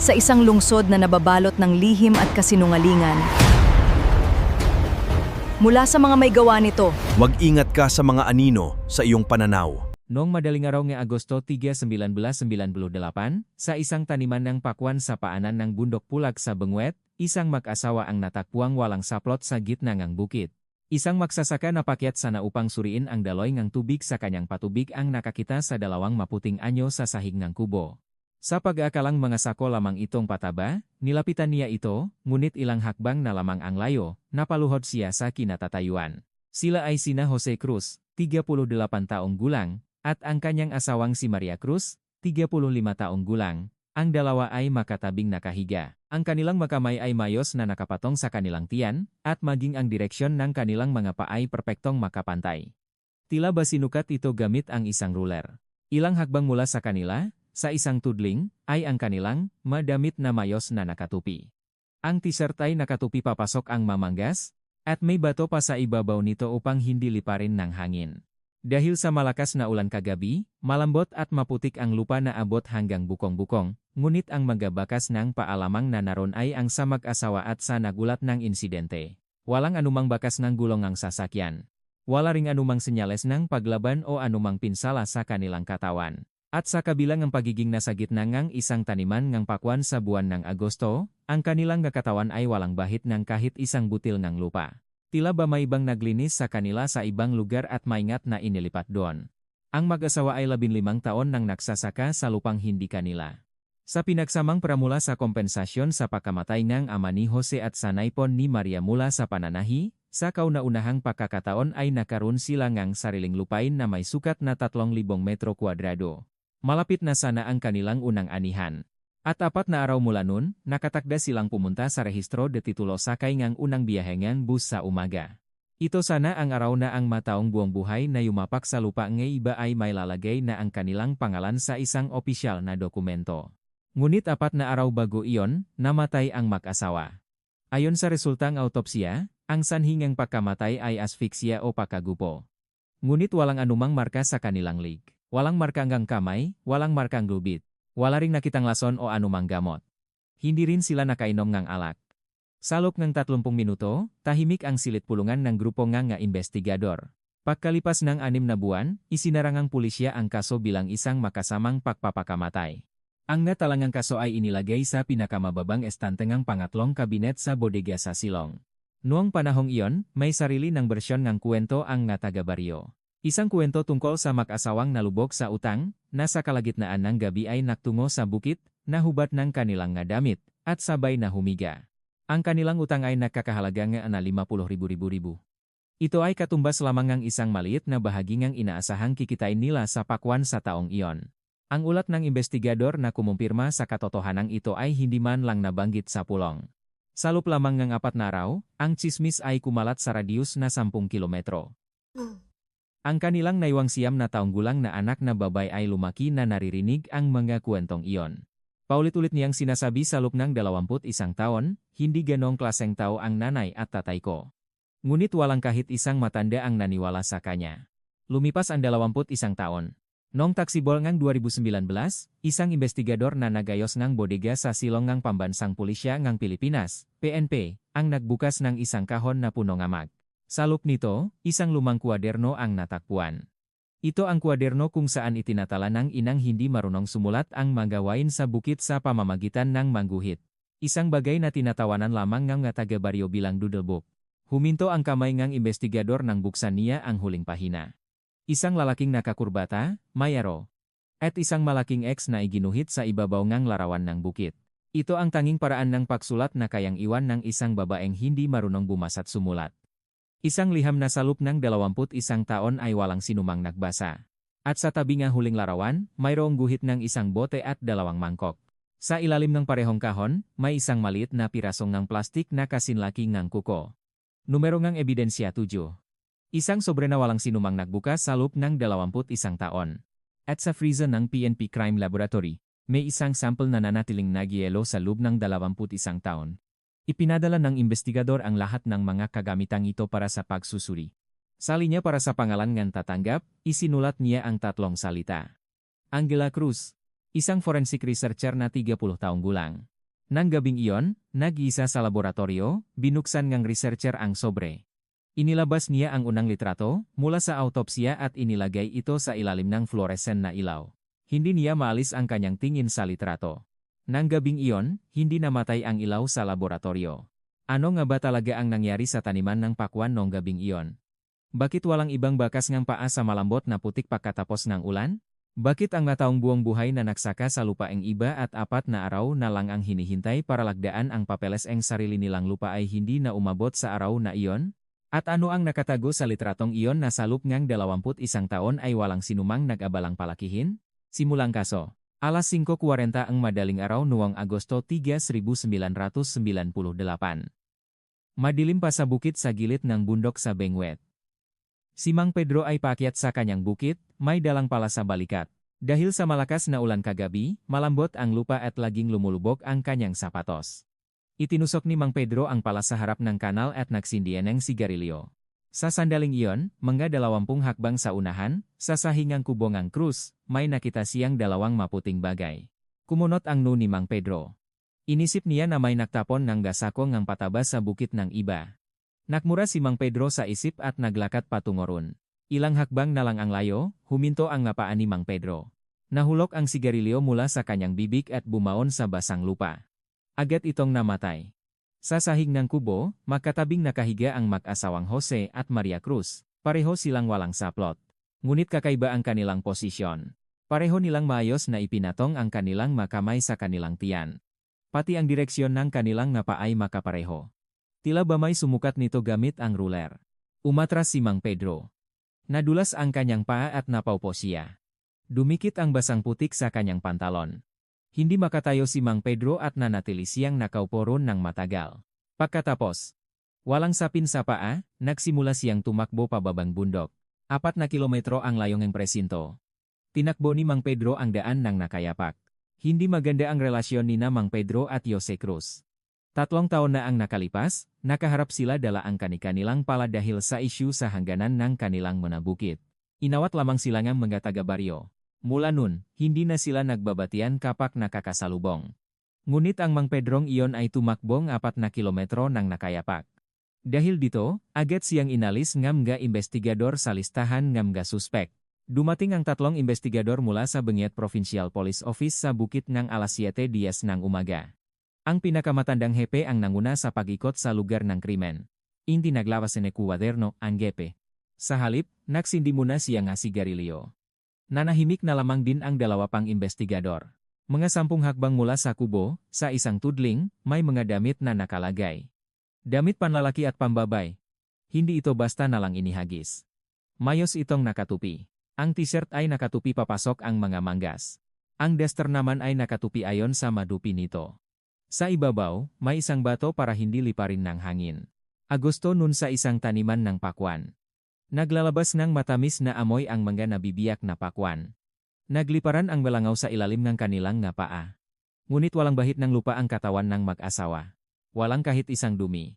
sa isang lungsod na nababalot ng lihim at kasinungalingan. Mula sa mga may gawa nito, Mag-ingat ka sa mga anino sa iyong pananaw. Noong madaling araw ng Agosto 3, 1998, sa isang taniman ng pakwan sa paanan ng bundok Pulag sa Benguet, isang mag-asawa ang natakpuang walang saplot sa gitna ng bukid. Isang magsasaka na pakyat sana upang suriin ang daloy ng tubig sa kanyang patubig ang nakakita sa dalawang maputing anyo sa sahig ng kubo. Sa pag-aakalang mga sako lamang itong pataba, nilapitan niya ito, ngunit ilang hakbang na lamang ang layo, napaluhod siya sa kinatatayuan. Sila ay sina Jose Cruz, 38 taong gulang, at ang kanyang asawang si Maria Cruz, 35 taong gulang. Ang dalawa ay makatabing nakahiga. Ang kanilang makamay ay mayos na nakapatong sa kanilang tiyan, at maging ang direksyon ng kanilang mga paa ay perpektong makapantay. Tila ba sinukat ito gamit ang isang ruler. Ilang hakbang mula sa kanila, sa isang tudling, ay ang kanilang madamit na mayos na nakatupi. Ang t-shirt ay nakatupi papasok ang mamanggas, at may bato pa sa ibabaw nito upang hindi liparin ng hangin. Dahil sa malakas na ulan kagabi, malambot at maputik ang lupa na abot hanggang bukong-bukong, ngunit ang magabakas ng paalamang na naroon ay ang sa mag-asawa at sa nagulat ng insidente. Walang anumang bakas ng gulong ang sasakyan. Wala ring anumang senyales ng paglaban o anumang pinsala sa kanilang katawan. At sa kabilang ang pagiging nasa gitna ng isang taniman ng pakwan sa buwan ng Agosto, ang kanilang katawan ay walang bahit ng kahit isang butil ng lupa. Tila ba may ibang naglinis sa kanila sa ibang lugar at maingat na inilipat doon. Ang mag-asawa ay 15 taon nang nagsasaka sa lupang hindi kanila. Sa pinagsamang pramula sa kompensasyon sa pagkamatay ng ama ni Jose at sa naipon ni Maria mula sa pananahi, sa kauna-unahang pagkakataon ay nakaroon sila ng sariling lupain na may sukat na 3,000 metro kwadrado. Malapit na sana ang kanilang unang anihan. At 4 na araw mula nun, nakatakda silang pumunta sa rehistro de titulo sakay ngang unang biyahengang bus sa umaga. Ito sana ang araw na ang mataong buong buhay na yumapak sa lupa ng iba ay may lalagay na ang kanilang pangalan sa isang opisyal na dokumento. Ngunit 4 na araw bago iyon, namatay ang mag-asawa. Ayon sa resultang autopsiya, ang sanhi ng pagkamatay ay asfiksia o pagkagupo. Ngunit walang anumang marka sa kanilang lig. Walang marka hanggang kamay, walang markang lubid. Wala ring nakitang lason o anumang gamot. Hindi rin sila nakainom ng alak. Sa loob ng 30 minuto, tahimik ang silid pulungan ng grupo nga investigador. Pagkalipas ng 6 na buwan, isinarangang pulisya ang kaso bilang isang makasamang pagpapakamatay. Ang natalangang kaso ay inilagay sa pinakamababang estantengang pangatlong kabinet sa bodega sa Silong. Noong panahong iyon, may sarili ng bersyon ng kwento ang taga-baryo. Isang kwento tungkol sa mag-asawang nalubog sa utang, na sa kalagitnaan ng gabi ay naktungo sa bukit, nahubad ng kanilang nga damit, at sabay na humiga. Ang kanilang utang ay nakakahalaga nga na 50,000. Ito ay katumbas lamang ng isang maliit na bahagi ng inaasahang kikitain nila sa pakwan sa taong iyon. Ang ulat ng investigador na kumumpirma sa katotohanan ito ay hindi man lang nabanggit sa pulong. Sa loob lamang ng 4 na araw, ang tsismis ay kumalat sa radius na 10 kilometro. Ang kanilang naiwang 9 na taong gulang na anak na babay ay lumaki na naririnig ang mga kwentong iyon. Paulit-ulit niyang sinasabi sa loob ng 21 taon, hindi ganong klaseng tao ang nanay at tatay ko. Ngunit walang kahit isang matanda ang naniwala sa kanya. Lumipas ang 21 taon. Noong taksibol ng 2019, isang investigador na nagayos ng bodega sa Silong ng Pambansang Pulisya ng Pilipinas, PNP, ang nagbukas ng isang kahon na puno ng mag. Sa loob nito, isang lumang kwaderno ang natakpuan. Ito ang kwaderno kung saan itinatala ng inang hindi marunong sumulat ang magawain sa bukit sa pamamagitan ng mangguhit. Isang bagay na tinatawanan lamang ng taga-baryo bilang doodlebook. Huminto ang kamay ng investigador nang buksan niya ang huling pahina. Isang lalaking nakakurbata, mayaro, at isang malaking X na iginuhit sa ibabaw ng larawan ng bukit. Ito ang tanging paraan ng pagsulat na kayang iwan ng isang babaeng hindi marunong bumasa't sumulat. Isang liham na sa loob ng 21 taon ay walang sinumang nagbasa. At sa tabi ng huling larawan, mayroong guhit ng isang bote at 2 mangkok. Sa ilalim ng parehong kahon, may isang maliit na pirasong ng plastik na kasinlaki ng kuko. Numero ng ebidensya 7. Isang sobre na walang sinumang nagbukas sa loob ng 21 taon. At sa freezer ng PNP Crime Laboratory, may isang sample na nanatiling nagyelo sa loob ng 21 taon. Ipinadala ng investigador ang lahat ng mga kagamitang ito para sa pagsusuri. Sa linya para sa pangalan ng tatanggap, isinulat niya ang 3 salita. Angela Cruz, isang forensic researcher na 30 taong gulang. Nang gabing iyon, nag-isa sa laboratorio, binuksan ng researcher ang sobre. Inilabas niya ang unang litrato mula sa autopsya at inilagay ito sa ilalim ng fluorescent na ilaw. Hindi niya maalis ang kanyang tingin sa litrato. Nang gabing iyon, hindi namatay ang ilaw sa laboratorio. Ano nga ba talaga ang nangyari sa taniman ng pakwan noong gabing iyon? Bakit walang ibang bakas ng paa sa malambot na putik pagkatapos ng ulan? Bakit ang mataong buong buhay na nagsaka sa lupaeng iba at 4 na araw na lang ang hinihintay para lagdaan ang papeles ang sarili nilang lupa ay hindi na umabot sa araw na iyon? At ano ang nakatago sa litratong iyon na sa loob ng 21 taon ay walang sinumang nag-abalang palakihin? Simulang kaso. Alas 5:40 ang madaling araw noong Agosto 3, 1998. Madilim pa sa bukit sa gilid ng bundok sa Benguet. Si Mang Pedro ay paakyat sa kanyang bukit, may dalang pala sa balikat. Dahil sa malakas na ulan kagabi, malambot ang lupa at laging lumulubog ang kanyang sapatos. Itinusok ni Mang Pedro ang pala sa harap ng kanal at nagsindihan ng sigarilyo. Sa sandaling iyon, mga 20 hakbang sa unahan, sa sahingang kubongang krus, may nakita siyang 2 maputing bagay. Kumunot ang noo ni Mang Pedro. Inisip niya na may naktapon ng gasako ng pataba sa bukit ng iba. Nakmura si Mang Pedro sa isip at naglakad patungo ron. Ilang hakbang na lang ang layo, huminto ang ngapaan ni Mang Pedro. Nahulog ang sigarilyo mula sa kanyang bibig at bumaon sa basang lupa. Agad itong namatay. Sa sahig ng kubo, magkatabing nakahiga ang mag-asawang Jose at Maria Cruz. Pareho silang walang saplot. Ngunit kakaiba ang kanilang posisyon. Pareho nilang maayos na ipinatong ang kanilang makamay sa kanilang tiyan. Pati ang direksyon ng kanilang ngapa ay makapareho. Tila ba may sumukat nito gamit ang ruler. Umatras si Mang Pedro. Nadulas ang kanyang paa at napaupo siya. Dumikit ang basang putik sa kanyang pantalon. Hindi makatayo si Mang Pedro at nanatili siyang nakaupo ron ng matagal. Pagkatapos, walang sapin sa paa, nagsimula siyang tumakbo pababang bundok. 4 na kilometro ang layong ng presinto. Tinakbo ni Mang Pedro ang daan ng nakayapak. Hindi maganda ang relasyon ni Mang Pedro at Jose Cruz. 3 taon na ang nakalipas, nakaharap sila dala ang kani-kanilang pala dahil sa isyu sa hangganan ng kanilang mga bukit. Inawat lamang sila ng mga taga-baryo. Mula nun, hindi na sila nagbabatian kapag nakakasalubong. Ngunit ang Mang Pedrong iyon ay tumakbong 4 na kilometro ng nakayapak. Dahil dito, agad siyang inalis ng mga investigador sa listahan ng mga suspek. Dumating ang 3 investigador mula sa Benguet Provincial Police Office sa bukit ng alas 7:10 ng umaga. Ang pinakamatandang hepe ang nanguna sa pag-ikot sa lugar ng krimen. Hindi naglawas ng kuwaderno ang gepe. Sa halip, nagsindi muna siya ng sigarilyo. Nanahimik na lamang din ang 2 pang investigador. Mga 10 hakbang mula sa kubo, sa isang tudling, may mga damit na nakalagay. Damit panlalaki at pambabay. Hindi ito basta na lang inihagis. Mayos itong nakatupi. Ang t-shirt ay nakatupi papasok ang mga manggas. Ang duster naman ay nakatupi ayon sa madupi nito. Sa ibabaw, may isang bato para hindi liparin ng hangin. Agosto nun sa isang taniman ng pakwan. Naglalabas ng matamis na amoy ang mga nabibiyak na pakwan. Nagliparan ang melangaw sa ilalim ng kanilang nga paa. Ngunit walang bahit ng lupa ang katawan ng mag-asawa. Walang kahit isang dumi.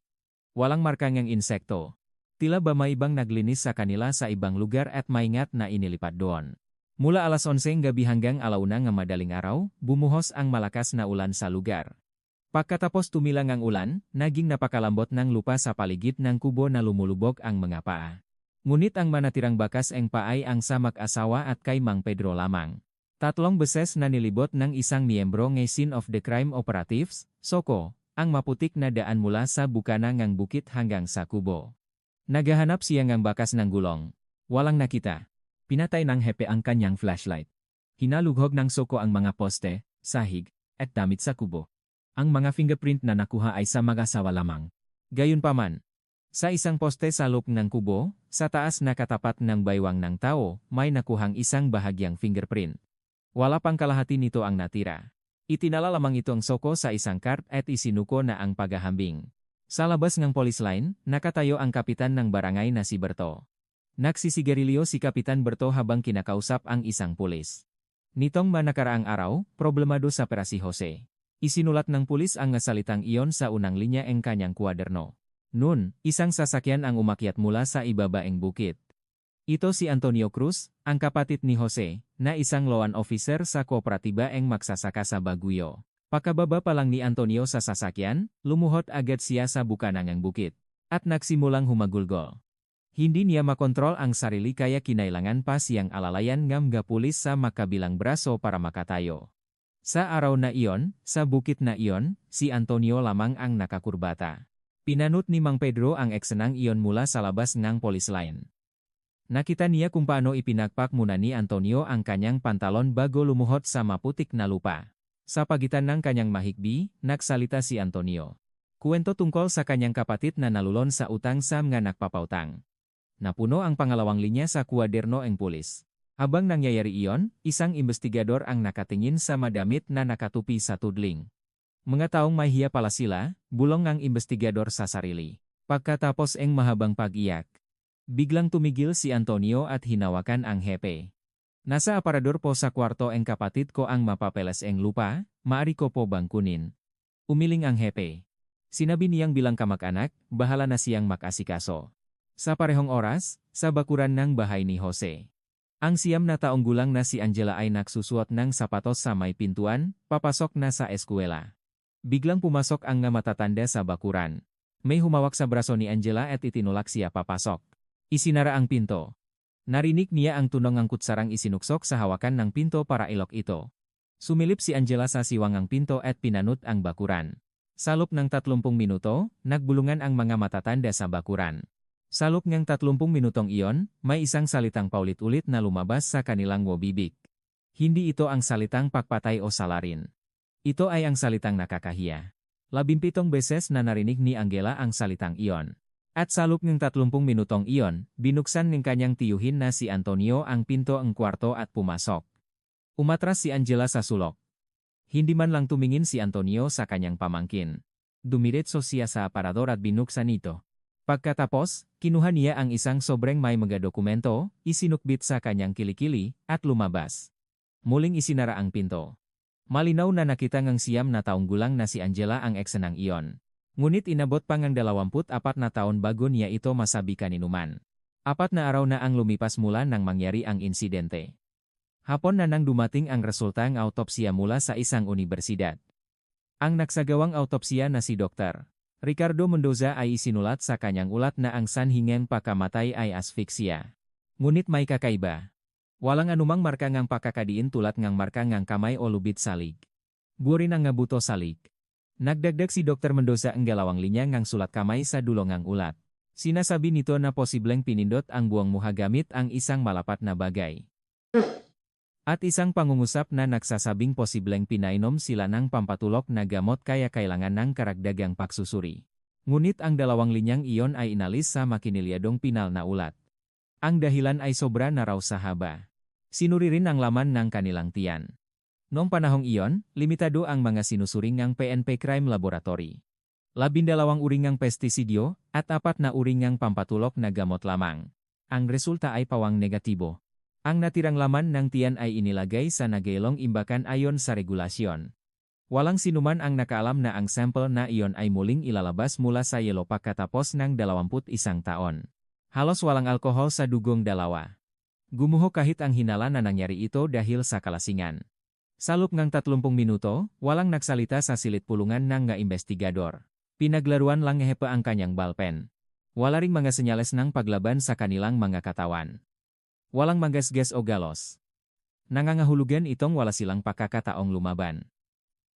Walang marka ng insekto. Tila ba may ibang naglinis sa kanila sa ibang lugar at maingat na inilipat doon. Mula alas 11 gabi hanggang 1:00 ng madaling araw, bumuhos ang malakas na ulan sa lugar. Pagkatapos tumilang ang ulan, naging napakalambot ng lupa sa paligid ng kubo na lumulubog ang mga paa. Ngunit ang manatirang bakas ang paa ay ang sa mag-asawa at kay Mang Pedro lamang. 3 beses na nilibot ng isang miyembro ng Scene of the Crime Operatives, SOCO, ang maputik na daan mula sa bukana ng bukit hanggang sa kubo. Naghahanap siya ng bakas ng gulong. Walang nakita. Pinatay ng hepe ang kanyang flashlight. Hinalughog ng SOCO ang mga poste, sahig, at damit sa kubo. Ang mga fingerprint na nakuha ay sa mag-asawa lamang. Gayunpaman, sa isang poste sa loob ng kubo, sa taas na katapat ng baywang ng tao, may nakuhang isang bahagyang fingerprint. Wala pang kalahati nito ang natira. Itinala lamang ito ang SOCO sa isang cart at isinuko na ang paghahambing. Sa labas ng police line, nakatayo ang kapitan ng barangay na si Berto. Nagsisigarilyo si Kapitan Berto habang kinakausap ang isang pulis. Nitong manakaraang araw, problemado sa pera si Jose. Isinulat ng pulis ang salitang iyon sa unang linya ng kanyang kwaderno. Noon, isang sasakyan ang umakyat mula sa ibabaeng bukit. Ito si Antonio Cruz, ang kapatid ni Jose, na isang law officer sa kooperatiba ang magsasaka sa Baguio. Pakababa pa lang ni Antonio sa sasakyan, lumuhod agad siya sa bukanang ng bukit. At nagsimulang humagulgol. Hindi niya makontrol ang sarili kaya kinailangan pa siyang alalayan ng mga pulis sa makabilang braso para makatayo. Sa araw na iyon, sa bukit na iyon, si Antonio lamang ang nakakurbata. Pinanut ni Mang Pedro ang eksenang iyon mula sa labas ng police line. Nakita niya kung paano ipinagpak muna ni Antonio ang kanyang pantalon bago lumuhod sa maputik na lupa. Sa pagitan ng kanyang mahigbi, nagsalita si Antonio. Kuwento tungkol sa kanyang kapatid na nalulon sa utang sa mga nagpapautang. Napuno ang pangalawang linya sa kuwaderno ng pulis. Habang nangyayari iyon, isang investigador ang nakatingin sa madamit na nakatupi sa tudling. Mga taong may hiya pala sila, bulong ng investigador sa sarili. Pagkatapos ng mahabang pag-iyak, biglang tumigil si Antonio at hinawakan ang hepe. Nasa aparador po sa kwarto ang kapatid ko ang mapapeles ang lupa, maari ko po bang kunin? Umiling ang hepe. Sinabi niyang bilang kamag-anak, bahala na siyang makasikaso. Sa parehong oras, sa bakuran ng bahay ni Jose. Ang 9 na taong gulang na si Angela ay nagsusuot ng sapatos sa may pintuan, papasok na sa eskwela. Biglang pumasok ang matatanda sa bakuran. May humawak sa braso ni Angela at itinulak siya papasok. Isinara ang pinto. Narinig niya ang tunog ng kutsarang isinuksok sa hawakan ng pinto para ilok ito. Sumilip si Angela sa siwangang pinto at pinanut ang bakuran. Sa loob ng 30 minuto, nagbulungan ang mga matatanda sa bakuran. Sa loob ng 30 minutong iyon, may isang salitang paulit-ulit na lumabas sa kanilang bibig. Hindi ito ang salitang pakpatay o salarin. Ito ay ang salitang nakakahiya. 17 beses na narinig ni Angela ang salitang iyon. At sa loob ng 30 minutong iyon, binuksan ng kanyang tiyuhin na si Antonio ang pinto ng kwarto at pumasok. Umatras si Angela sa sulok. Hindi man lang tumingin si Antonio sa kanyang pamangkin. Dumiretso siya sa aparador at binuksan ito. Pagkatapos, kinuha niya ang isang sobrang may mga dokumento, isinukbit sa kanyang kilikili, at lumabas. Muling isinara ang pinto. Malinaw na nakita ng 9 na taong gulang na si Angela ang eksenang iyon. Ngunit inabot pa ng 24 na taon bago niya ito masabi kaninuman. 4 na araw na ang lumipas mula nang mangyari ang insidente. Hapon na nang dumating ang resulta ng autopsiya mula sa isang universidad. Ang nagsagawang autopsiya na si Dr. Ricardo Mendoza ay isinulat sa kanyang ulat na ang sanhi ng pagkamatay ay asphyxia. Ngunit may kakaiba. Walang anumang marka ng pakakadiin tulad ng marka ng kamay o lubid salig. Burin ang buto salig. Nagdagdag si Dr. Mendoza ang 2 linya ng sulat kamay sa dulo ng ulat. Sinasabi nito na posibleng pinindot ang buwang muha gamit ang isang malapat na bagay. At isang pangungusap na nagsasabing posibleng pinainom sila ng pampatulok na gamot kaya kailangan ng karagdagang pagsusuri. Ngunit ang 2 linyang iyon ay inalis sa makinelyadong pinal na ulat. Ang dahilan ay sobra na raw sa haba. Sinuri rin ang laman ng kanilang tiyan. Noong panahong iyon, limitado ang mga sinusuring ng PNP Crime Laboratory. 12 uring ng pestisidyo, at 4 na uring ng pampatulok na gamot lamang. Ang resulta ay pawang negatibo. Ang natirang laman ng tiyan ay inilagay sa nagailong imbakan ayon sa regulasyon. Walang sinuman ang nakaalam na ang sample na iyon ay muling ilalabas mula sa yelo pagkatapos ng 21 taon. Halos walang alkohol sa dugong dalawa. Gumuho kahit ang hinala na nangyari ito dahil sa kalasingan. Sa loob ng 30 minuto, walang nagsalita sa silid pulungan ng mga investigador. Pinaglaruan lang hepa ang kanyang ballpen. Wala ring mga senyales ng paglaban sa kanilang mga katawan. Walang magasgas o galos. Nangangahulugan itong wala silang pakakataong lumaban.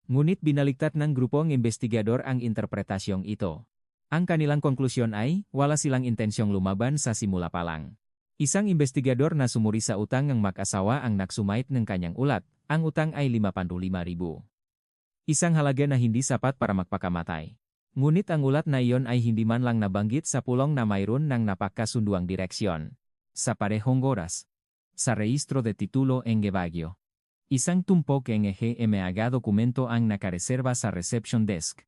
Ngunit binaligtad ng grupong investigador ang interpretasyong ito. Ang kanilang konklusyon ay, wala silang intensyong lumaban sa simula pa lang. Isang investigador na sumuri sa utang ng mag-asawa ang nagsumait ng kanyang ulat, ang utang ay 55,000. Isang halaga na hindi sapat para magpakamatay. Ngunit ang ulat na iyon ay hindi man lang nabanggit sa pulong na mayroon ng napakasunduang direksyon. Sa parehong oras. Sa rehistro de titulo en Baguio. Isang tumpok ng GMAGA dokumento ang nakareserba sa reception desk.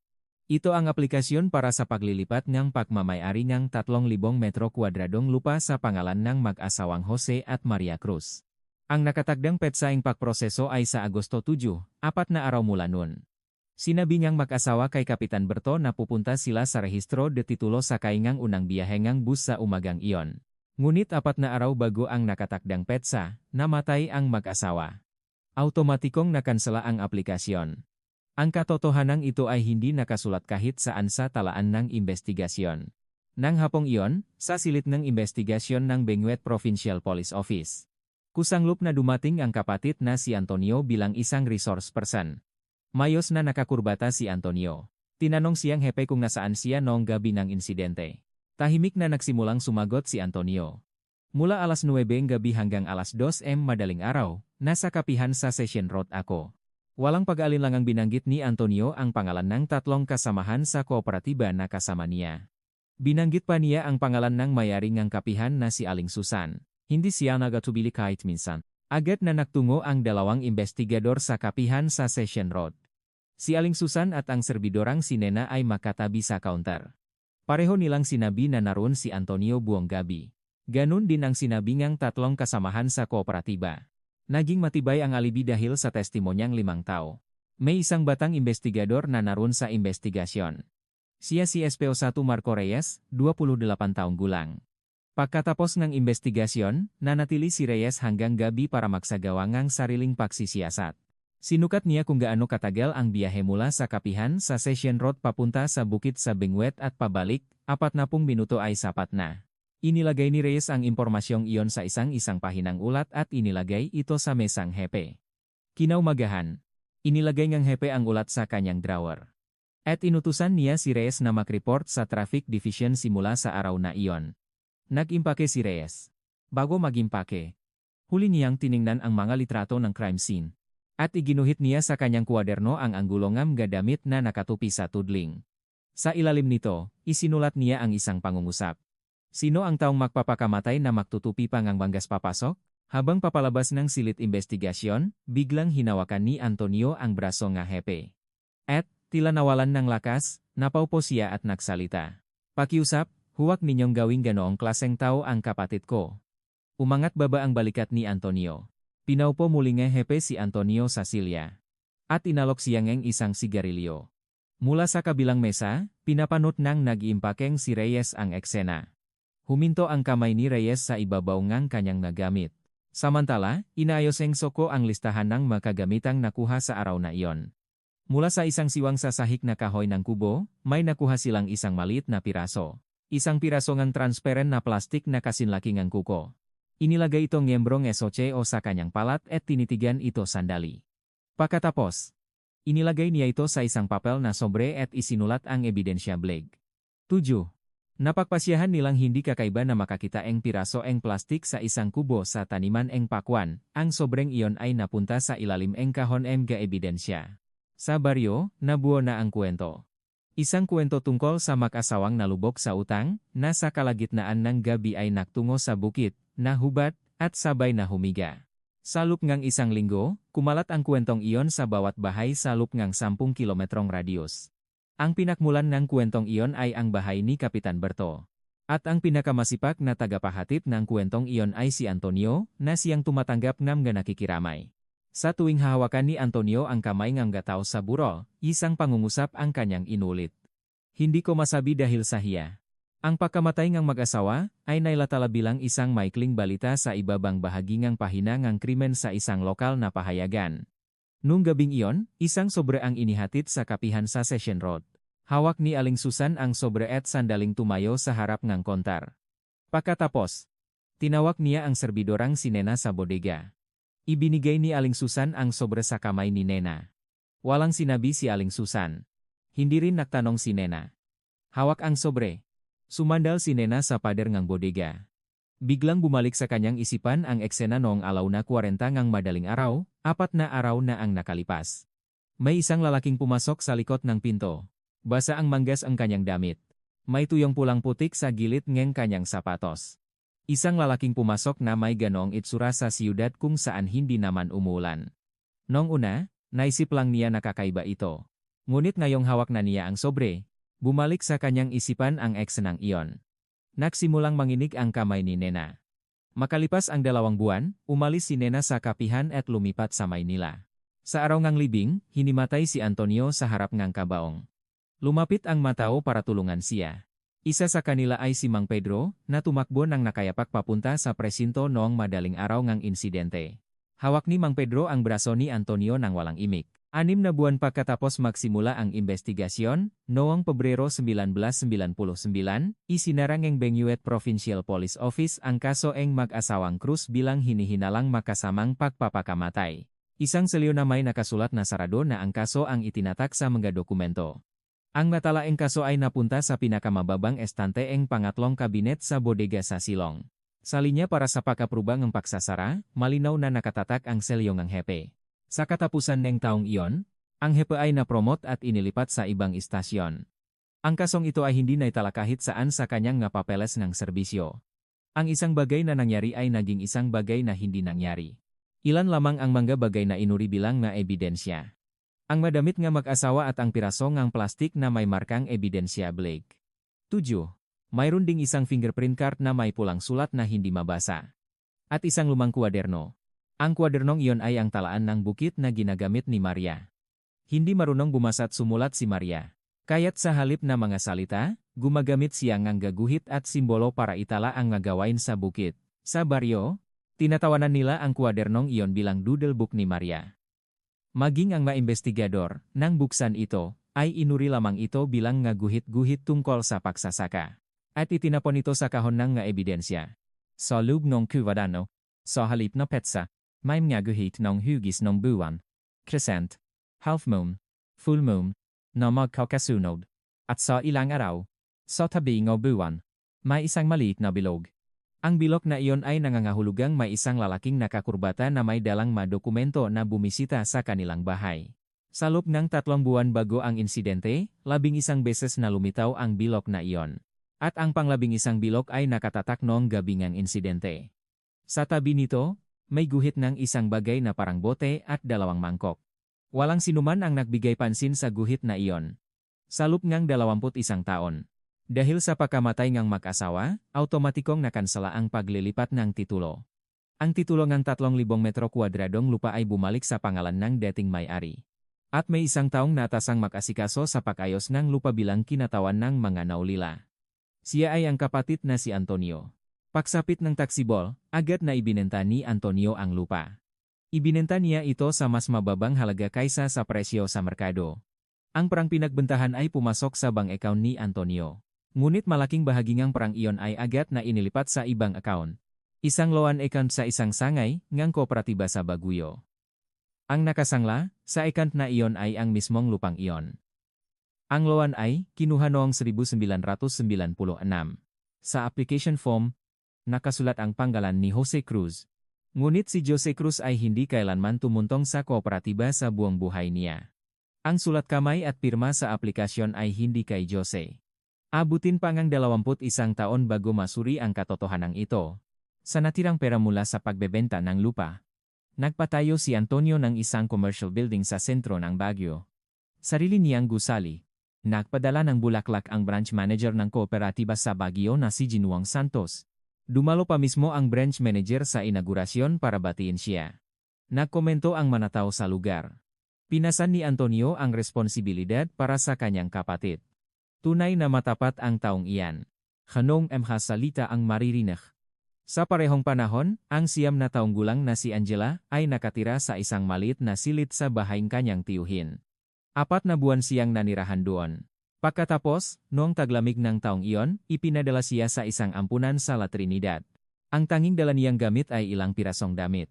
Ito ang aplikasyon para sa paglilipat ng pagmamayari ng 3,000 metro kwadradong lupa sa pangalan ng mag-asawang Jose at Maria Cruz. Ang nakatagdang petsaing pagproseso ay sa Agosto 7, 4 na araw mula nun. Sinabi niyang mag-asawa kay Kapitan Berto na pupunta sila sa rehistro de titulo sa kaingang unang biyahengang bus sa umagang iyon. Ngunit 4 na araw bago ang nakatakdang petsa, namatay ang mag-asawa. Automatikong nakansela ang aplikasyon. Ang katotohanan ito ay hindi nakasulat kahit saan sa talaan ng investigasyon. Nang hapong iyon, sa silid ng investigasyon ng Benguet Provincial Police Office. Kusanglop na dumating ang kapatid na si Antonio bilang isang resource person. Mayos na nakakurbata si Antonio. Tinanong siyang hepe kung nasaan siya noong gabi ng insidente. Tahimik na nagsimulang sumagot si Antonio. Mula alas 9 gabi hanggang alas 2 madaling araw, nasa kapihan sa Session Road ako. Walang pag-alinlangang binanggit ni Antonio ang pangalan ng tatlong kasamahan sa kooperatiba na kasama niya. Binanggit pa niya ang pangalan ng may-ari ng kapihan na si Aling Susan. Hindi siya nagatubili kahit minsan. Agad na nagtungo ang dalawang investigador sa kapihan sa Session Road. Si Aling Susan at ang serbidorang si Nena ay makatabi sa counter. Pareho nilang sinabi na naroon si Antonio buong gabi. Ganun din ang sinabi ng tatlong kasamahan sa kooperatiba. Naging matibay ang alibi dahil sa testimonyang 5 tao. May isang batang investigador na naroon sa investigasyon. Siya si SPO1 Marco Reyes, 28 taong gulang. Pagkatapos ng investigasyon, nanatili si Reyes hanggang gabi para magsagawa ng sariling pagsisiyasat. Sinukat niya kung gaano katagal ang biyahe mula sa kapihan sa Session Road papunta sa bukit sa Benguet at pabalik, 40 minuto ay sapat na. Inilagay ni Reyes ang impormasyong iyon sa isang pahinang ulat at inilagay ito sa mesang hepe. Kinaumagahan, inilagay ng hepe ang ulat sa kanyang drawer. At inutusan niya si Reyes na mag-report sa Traffic Division simula sa araw na iyon. Nag-impake si Reyes. Bago mag-impake, huli niyang tiningnan ang mga litrato ng crime scene. At iginuhit niya sa kanyang kwaderno ang anggulongam gadamit na nakatupi sa tudling. Sa ilalim nito, isinulat niya ang isang pangungusap. Sino ang taong magpapakamatay na magtutupi pang ang banggas papasok? Habang papalabas ng silid investigasyon, biglang hinawakan ni Antonio ang braso nga hepe. At, tila nawalan ng lakas, napaupo siya at nagsalita. Pakiusap, huwag ninyong gawing ganoong klaseng tao ang kapatid ko. Umangat baba ang balikat ni Antonio. Pinaupo muli nga hepe si Antonio sa silya. At inalok siya ng isang sigarilyo. Mula sa kabilang mesa, pinapanot ng nag-iimpakeng si Reyes ang eksena. Huminto ang kamay ni Reyes sa ibabaw ng kanyang nagamit. Samantala, inaayos ng Soko ang listahan ng makagamitang nakuha sa araw na iyon. Mula sa isang siwang sasahik na kahoy ng kubo, may nakuha silang isang maliit na piraso. Isang piraso ng transparent na plastik na kasinlaki ng kuko. Inilagay itong miyembrong esoche o sa kanyang palat at tinitigan ito sandali. Pagkatapos, inilagay niya ito sa isang papel na sobre at isinulat ang ebidensya bleg. 7. Napagpasyahan nilang hindi kakaiba na makakita ang piraso ang plastik sa isang kubo sa taniman ang pakwan, ang sobreng iyon ay napunta sa ilalim ang kahon ang ebidensya. Sa baryo, nabuo na ang kwento. Isang kwento tungkol sa mag-asawang nalubog sa utang, na sa kalagitnaan ng gabi ay naktungo sa bukit, nahubat, at sabay na humiga. Sa loob ng isang linggo, kumalat ang kwentong iyon sa bawat bahay sa loob ng 10 kilometrong radius. Ang pinakmulan ng kwentong iyon ay ang bahay ni Kapitan Berto. At ang pinakamasipak na tagapahatid ng kwentong iyon ay si Antonio, na siyang tumatanggap ng nakikiramay. Sa tuwing hahawakan ni Antonio ang kamay ng gataw sa burol, isang pangungusap ang kanyang inulit. Hindi ko masabi dahil sa hiya. Ang pagkamatay ng mag-asawa ay nailatala bilang isang maikling balita sa ibabang bahagi ng pahina ng krimen sa isang lokal na pahayagan. Nung gabing iyon, isang sobre ang inihatid sa kapihan sa Session Road. Hawak ni Aling Susan ang sobre at sandaling tumayo sa harap ng kontar. Pagkatapos, tinawag niya ang serbidorang si Nena sa bodega. Ibinigay ni Aling Susan ang sobre sa kamay ni Nena. Walang sinabi si Aling Susan. Hindi rin nagtanong si Nena. Hawak ang sobre. Sumandal si Nena sa pader ng bodega. Biglang bumalik sa kanyang isipan ang eksena noong 40 ng madaling araw, 4 na araw na ang nakalipas. May isang lalaking pumasok sa likod ng pinto. Basa ang manggas ang kanyang damit. May tuyong pulang putik sa gilid ng kanyang sapatos. Isang lalaking pumasok na may ganoong itsura sa siyudad kung saan hindi naman umuulan. Noong una, naisip lang niya na kakaiba ito. Ngunit ngayong hawak na niya ang sobre, bumalik sa kanyang isipan ang eksenang iyon. Nagsimulang manginig ang kamay ni Nena. Makalipas ang 2 buwan, umalis si Nena sa kapihan at lumipat sa Maynila. Sa araw ng libing, hinimatay si Antonio sa harap ng kabaong. Lumapit ang matao para tulungan siya. Isa sa kanila ay si Mang Pedro, na tumakbo ng nakayapak papunta sa presinto noong madaling araw ng insidente. Hawak ni Mang Pedro ang braso ni Antonio nang walang imik. 6 na buwan pagkatapos magsimula ang investigasyon, noong Pebrero 1999, isinarang ng Benguet Provincial Police Office ang kaso ng mag-asawang Cruz bilang hinihinalang makasamang pagpapakamatay. Isang selyo na may nakasulat na sarado na ang kaso ang itinatak sa mga dokumento. Ang natalaeng kaso ay napunta sa pinakamababang estante ng pangatlong kabinet sa bodega sa Silong. Sa linya para sa pagkaprubang ng pagsasara, malinaw na nakatatak ang selyo ng hepe. Sa katapusan ng taong iyon, ang hepe ay napromote at inilipat sa ibang istasyon. Ang kasong ito ay hindi naitala kahit saan sa kanyang nga papeles ng serbisyo. Ang isang bagay na nangyari ay naging isang bagay na hindi nangyari. Ilan lamang ang mga bagay na inuri bilang na ebidensya. Ang madamit nga mag-asawa at ang piraso ngang plastik na may markang ebidensya Blake. 7. Mayroon ding isang fingerprint card na may pulang sulat na hindi mabasa. At isang lumang kwaderno. Ang kwadernong iyon ay ang talaan ng bukit na ginagamit ni Maria. Hindi marunong bumasa at sumulat si Maria. Kaya't sa halip na mga salita, gumagamit siya ng gaguhit at simbolo para itala ang gawain sa bukit. Sa baryo, tinatawanan nila ang kwadernong iyon bilang doodle book ni Maria. Maging ang mga investigador, nang buksan ito, ay inuri lamang ito bilang guhit-guhit tungkol sa pagsasaka. At itinapon ito sa kahon ng ebidensya. Sa loob ng kwadano, sa halip na petsa, may mga guhit ng hugis ng buwan, crescent, half moon, full moon, na magkakasunod. At sa ilang araw, sa tabi ng buwan, may isang maliit na bilog. Ang bilog na iyon ay nangangahulugang may isang lalaking nakakurbata na may dalang dokumento na bumisita sa kanilang bahay. Sa loob ng 3 buwan bago ang insidente, 11 beses na lumitaw ang bilog na iyon. At ang pang-11 bilog ay nakatatak noong gabi ng insidente. Sa tabi nito, may guhit ng isang bagay na parang bote at 2 mangkok. Walang sinuman ang nagbigay pansin sa guhit na iyon. Sa loob ng 21 taon. Dahil sa pagkamatay ng mag-asawa, automatikong nakansala ang paglilipat ng titulo. Ang titulo ng 3,000 metro kwadradong lupa ay bumalik sa pangalan ng dating may-ari. At may 1 taong natasang mag-asikaso sa pag-ayos ng lupa bilang kinatawan ng mga naulila. Siya ay ang kapatid na si Antonio. Pagsapit ng taksibol, agad na ibinenta ni Antonio ang lupa. Ibinenta niya ito sa mas mababang halaga kaysa sa presyo sa merkado. Ang perang pinagbentahan ay pumasok sa bank account ni Antonio. Ngunit malaking bahagi ng perang iyon ay agad na inilipat sa ibang account. Isang loan account sa isang sangay, ngang kooperatiba sa Baguio. Ang nakasangla, sa account na iyon ay ang mismong lupang iyon. Ang loan ay, kinuha noong 1996. Sa application form, nakasulat ang pangalan ni Jose Cruz. Ngunit si Jose Cruz ay hindi kailanman tumuntong sa kooperatiba sa buong buhay niya. Ang sulat kamay at pirma sa aplikasyon ay hindi kay Jose. Abutin pa ngang 21 taon bago masuri ang katotohanan ito. Sa natirang pera mula sa pagbebenta ng lupa, nagpatayo si Antonio ng isang commercial building sa sentro ng Baguio. Sarili niyang gusali. Nagpadala ng bulaklak ang branch manager ng kooperatiba sa Baguio na si Ginuang Santos. Dumalo pa mismo ang branch manager sa inaugurasyon para batiin siya. Nagkomento ang manatao sa lugar. Pinasan ni Antonio ang responsibilidad para sa kanyang kapatid. Tunay na matapat ang taong iyan. Hanong salita ang maririnig. Sa parehong panahon, ang 9 na taong gulang na si Angela ay nakatira sa isang maliit na silid sa bahayng kanyang tiyuhin. 4 na buwan siyang nanirahan doon. Pagkatapos, noong taglamig ng taong iyon, ipinadala siya sa isang ampunan sa La Trinidad. Ang tanging dala niyang gamit ay ilang pirasong damit.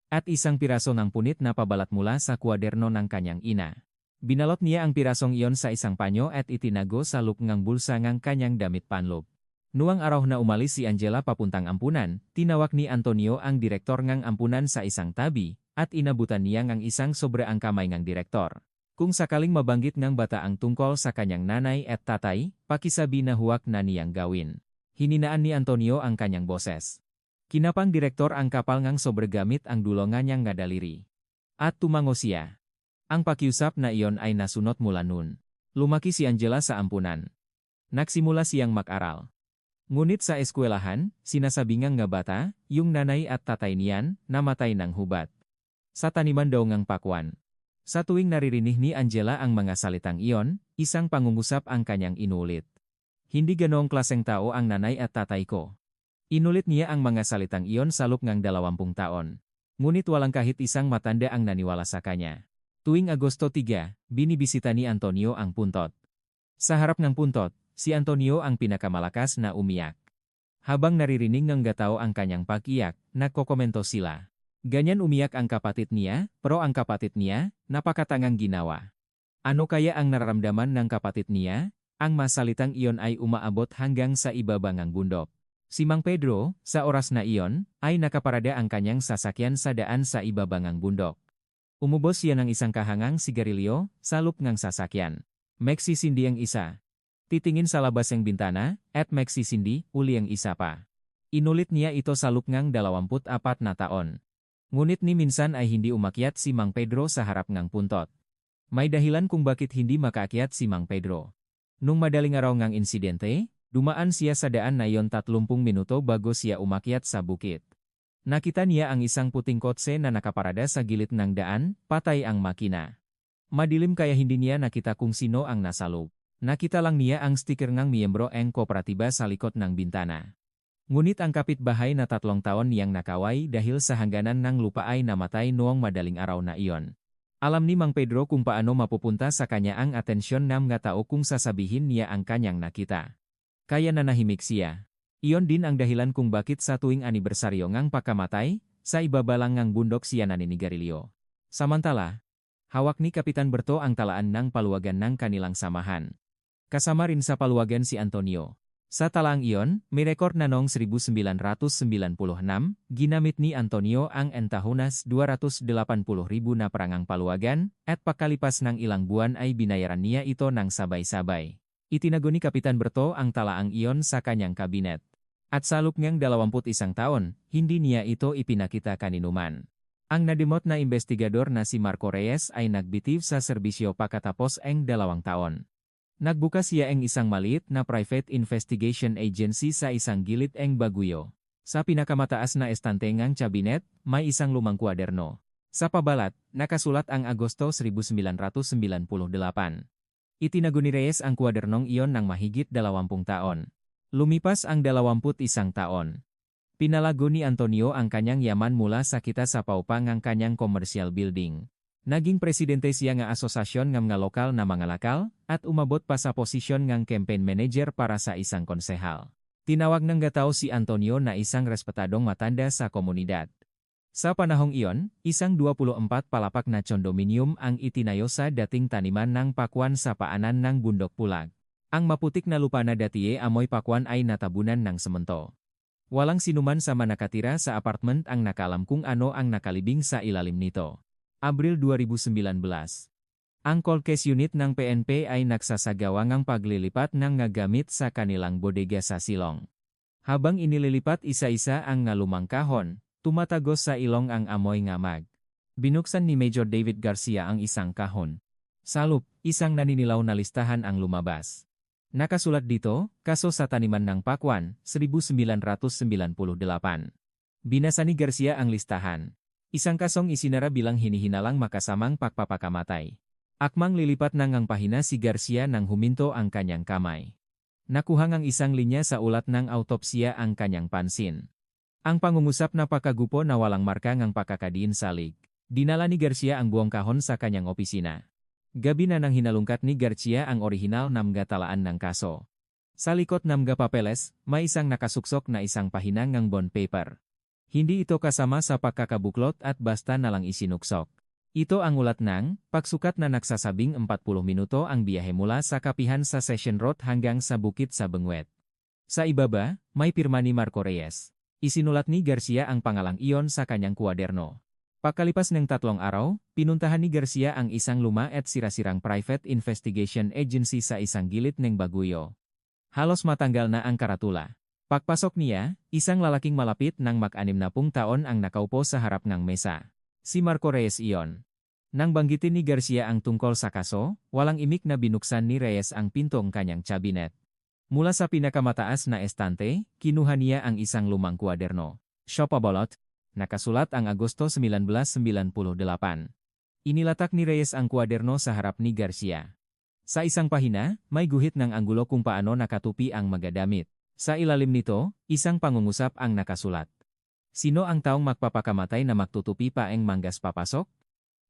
At isang piraso ng punit na pabalat mula sa kwaderno ng kanyang ina. Binalot niya ang pirasong iyon sa isang panyo at itinago sa loob ng bulsa ng kanyang damit panloob. Nuang araw na umalis si Angela papuntang ampunan, tinawag ni Antonio ang direktor ng ampunan sa isang tabi, at inabutan niya ng isang sobre ang kamay ng direktor. Kung sakaling mabanggit ng bata ang tungkol sa kanyang nanay at tatay, pakisabi na huwag na niyang gawin. Hininaan ni Antonio ang kanyang boses. Kinapang direktor ang kapal ngang sobre gamit ang dulongan niyang daliri. At tumango siya. Ang pakiusap na iyon ay nasunod mula nun. Lumaki si Angela sa ampunan. Nagsimula siyang mag-aral. Ngunit sa eskwelahan, sinasabingang nga bata, yung nanay at tatay niyan, namatay ng hubat. Sa taniman daw ngang pakwan. Sa tuwing naririnig ni Angela ang mga salitang iyon, isang pangungusap ang kanyang inulit. Hindi ganoong klaseng tao ang nanay at tatay ko. Inulit niya ang mga salitang iyon sa loob ng 20 taon. Ngunit walang kahit isang matanda ang naniwala sa kanya. Tuwing Agosto 3, binibisita ni Antonio ang puntot. Sa harap ng puntot, si Antonio ang pinakamalakas na umiyak. Habang naririnig ng gatao ang kanyang pag-iyak, nagkokomento sila. Ganyan umiyak ang kapatid niya, pero ang kapatid niya, napakatangang ginawa. Ano kaya ang nararamdaman ng kapatid niya? Ang masalitang iyon ay umaabot hanggang sa ibabangang bundok. Si Mang Pedro, sa oras na iyon, ay nakaparada ang kanyang sasakyan sa daan sa ibabangang bundok. Umubos siya ng isang kahangang sigarilyo, sa loob ng sasakyan. Magsisindi ang isa. Titingin sa labas ng bintana, at magsisindi, uli ang isa pa. Inulit niya ito sa loob ng 24 na taon. Ngunit ni minsan ay hindi umakyat si Mang Pedro sa harap ng puntot. May dahilan kung bakit hindi makaakyat si Mang Pedro. Nung madaling araw ngang insidente, dumaan siya sa daan na iyon 30 minuto bago siya umakyat sa bukit. Nakita niya ang isang puting kotse na nakaparada sa gilid ng daan, patay ang makina. Madilim kaya hindi niya nakita kung sino ang nasa loob. Nakita lang niya ang sticker ng miyembro ng kooperatiba sa likod ng bintana. Ngunit ang kapitbahay na 3 taon niyang nakaway dahil sa hangganan ng lupa ay namatay noong madaling araw na iyon. Alam ni Mang Pedro kung paano mapupunta sa kanya ang atensyon ng mga tao kung sasabihin niya ang kanyang nakita. Kaya nanahimik siya. Iyon din ang dahilan kung bakit sa tuwing anibersaryo ngang pagkamatay, sa ibaba lang ngang bundok siya naninigarilyo. Samantala, hawak ni Kapitan Berto ang talaan ng paluwagan ng kanilang samahan. Kasama rin sa paluwagan si Antonio. Sa talaang iyon, may rekord na noong 1996, ginamit ni Antonio ang entahunas 280,000 na parangang paluwagan, at pagkalipas ng ilang buwan ay binayaran niya ito ng sabay-sabay. Itinago ni Kapitan Berto ang talaang iyon sa kanyang kabinet. At sa loob ngang 21 taon, hindi niya ito ipinakita kaninuman. Ang nadimot na investigador na si Marco Reyes ay nagbitiw sa serbisyo pagkatapos ng 2 taon. Nagbukas siya ang isang maliit na private investigation agency sa isang gilid ng Baguio. Sa pinakamataas na estante ngang cabinet, may isang lumang kwaderno. Sa pabalat, nakasulat ang Agosto 1998. Itinago ni Reyes ang kwadernong iyon ng mahigit 20 taon. Lumipas ang 21 taon. Pinalago ni Antonio ang kanyang yaman mula sa kita sa paupang ang kanyang commercial building. Naging presidente siya ng asosasyon ng mga lokal na mga lakal, at umabot pa sa posisyon ng campaign manager para sa isang konsehal. Tinawag ng gatao si Antonio na isang respetadong matanda sa komunidad. Sa panahong iyon, isang 24 palapak na condominium ang itinayo sa dating taniman ng pakwan sa paanan ng Bundok Pulag. Ang maputik na lupa na dati amoy pakwan ay natabunan ng semento. Walang sinuman sa manakatira sa apartment ang nakalam kung ano ang nakalibing sa ilalim nito. Abril 2019. Ang cold case unit ng PNP ay nagsasagawa ng paglilipat ng nga gamit sa kanilang bodega sa Silong. Habang inililipat isa-isa ang nga lumang kahon, tumatagos sa ilong ang amoy ngamag. Binuksan ni Major David Garcia ang isang kahon. Sa loob, isang naninilaw na listahan ang lumabas. Nakasulat dito, kaso sa taniman ng pakwan, 1998. Binasa ni Garcia ang listahan. Isang kasong isinara bilang hinihinalang makasamang pagpapakamatay. Akmang lilipat ng ang pahina si Garcia nang huminto ang kanyang kamay. Nakuha ng isang linya sa ulat ng autopsiya ang kanyang pansin. Ang pangungusap na pagkagupo na walang marka ng pagkakadiin salig. Dinala ni Garcia ang buong kahon sa kanyang opisina. Gabi na nang hinalungkat ni Garcia ang orihinal na mga talaan ng kaso. Sa likod ng mga papeles, may isang nakasuksok na isang pahina ng bond paper. Hindi ito kasama sa pagkakabuklot at basta na lang isinuksok. Ito ang ulat ng pagsukat na nagsasabing 40 minuto ang biyahe mula sa kapihan sa Session Road hanggang sa bukit sa Benguet. Sa ibaba, may pirma ni Marco Reyes. Isinulat ni Garcia ang pangalang iyon sa kanyang kwaderno. Pagkalipas ng 3 araw, pinuntahan ni Garcia ang isang luma at sirasirang private investigation agency sa isang gilid ng Baguio. Halos matanggal na ang karatula. Pagpasok niya, isang lalaking malapit ng mag-60 taon ang nakaupo sa harap ng mesa. Si Marco Reyes iyon. Nang banggitin ni Garcia ang tungkol sa kaso, walang imik na binuksan ni Reyes ang pintong kanyang cabinet. Mula sa pinakamataas na estante, kinuha niya ang isang lumang kwaderno. Shopabolot, nakasulat ang Agosto 1998. Inilatak ni Reyes ang kwaderno sa harap ni Garcia. Sa isang pahina, may guhit ng anggulo kung paano nakatupi ang magadamit. Sa ilalim nito, isang pangungusap ang nakasulat. Sino ang taong magpapakamatay na magtutupi pa ang manggas papasok?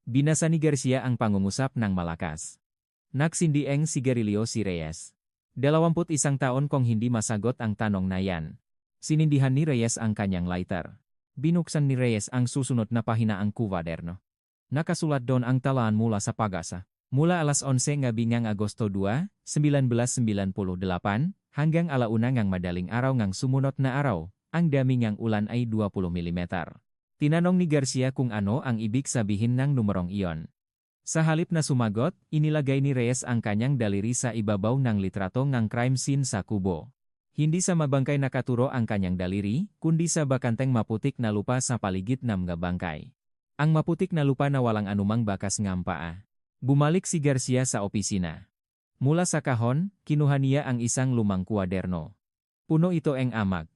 Binasa ni Garcia ang pangungusap ng malakas. Nagsindieng sigarilyo si Reyes. 21 taon kong hindi masagot ang tanong na yan. Sinindihan ni Reyes ang kanyang lighter. Binuksan ni Reyes ang susunod na pahina ang kuwaderno. Nakasulat doon ang talaan mula sa Pag-asa. Mula alas 11 ngabi ngang Agosto 2, 1998 hanggang alauna ngang madaling araw ngang sumunod na araw, ang dami ngang ulan ay 20 mm. Tinanong ni Garcia kung ano ang ibig sabihin ng numerong iyon. Sa halip na sumagot, inilagay ni Reyes ang kanyang daliri sa ibabaw ng litrato ng crime scene sa kubo. Hindi sa mabangkay nakaturo ang kanyang daliri, kundi sa bakanteng maputik na lupa sa paligid ng mga bangkay. Ang maputik na lupa na walang anumang bakas ng paa. Bumalik si Garcia sa opisina. Mula sa kahon, kinuha niya ang isang lumang kuwaderno. Puno ito ang amag.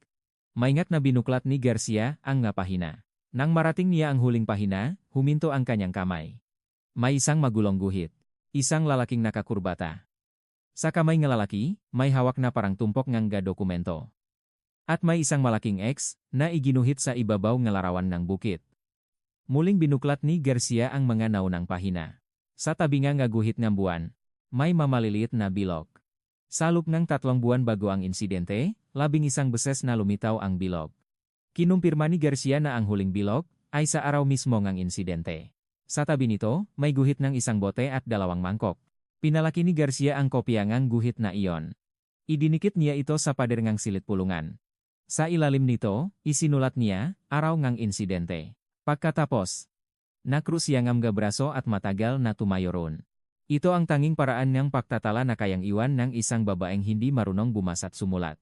Maingat na binuklat ni Garcia ang nga pahina. Nang marating niya ang huling pahina, huminto ang kanyang kamay. May isang magulong guhit. Isang lalaking nakakurbata. Sa kamay ng lalaki, may hawak na parang tumpok ng dokumento. At may isang malaking X na iginuhit sa ibabaw ng larawan ng bukit. Muling binuklat ni Garcia ang mga naunang pahina. Sa tabi ng guhit ng buwan, may mamaliliit na bilog. Sa loob ng 3 buwan bago ang insidente, 11 beses na lumitaw ang bilog. Kinumpirma ni Garcia na ang huling bilog ay sa araw mismo ng insidente. Sa tabi nito, may guhit ng isang bote at 2 mangkok. Pinalaki ni Garcia ang kopya ng guhit na iyon. Idinikit niya ito sa pader ng silid pulungan. Sa ilalim nito, isinulat niya, araw ng insidente. Pagkatapos, nakrus siya ng braso at matagal na tumayo ron. Ito ang tanging paraan ng pagtatala na kayang iwan ng isang babaeng hindi marunong bumasa at sumulat.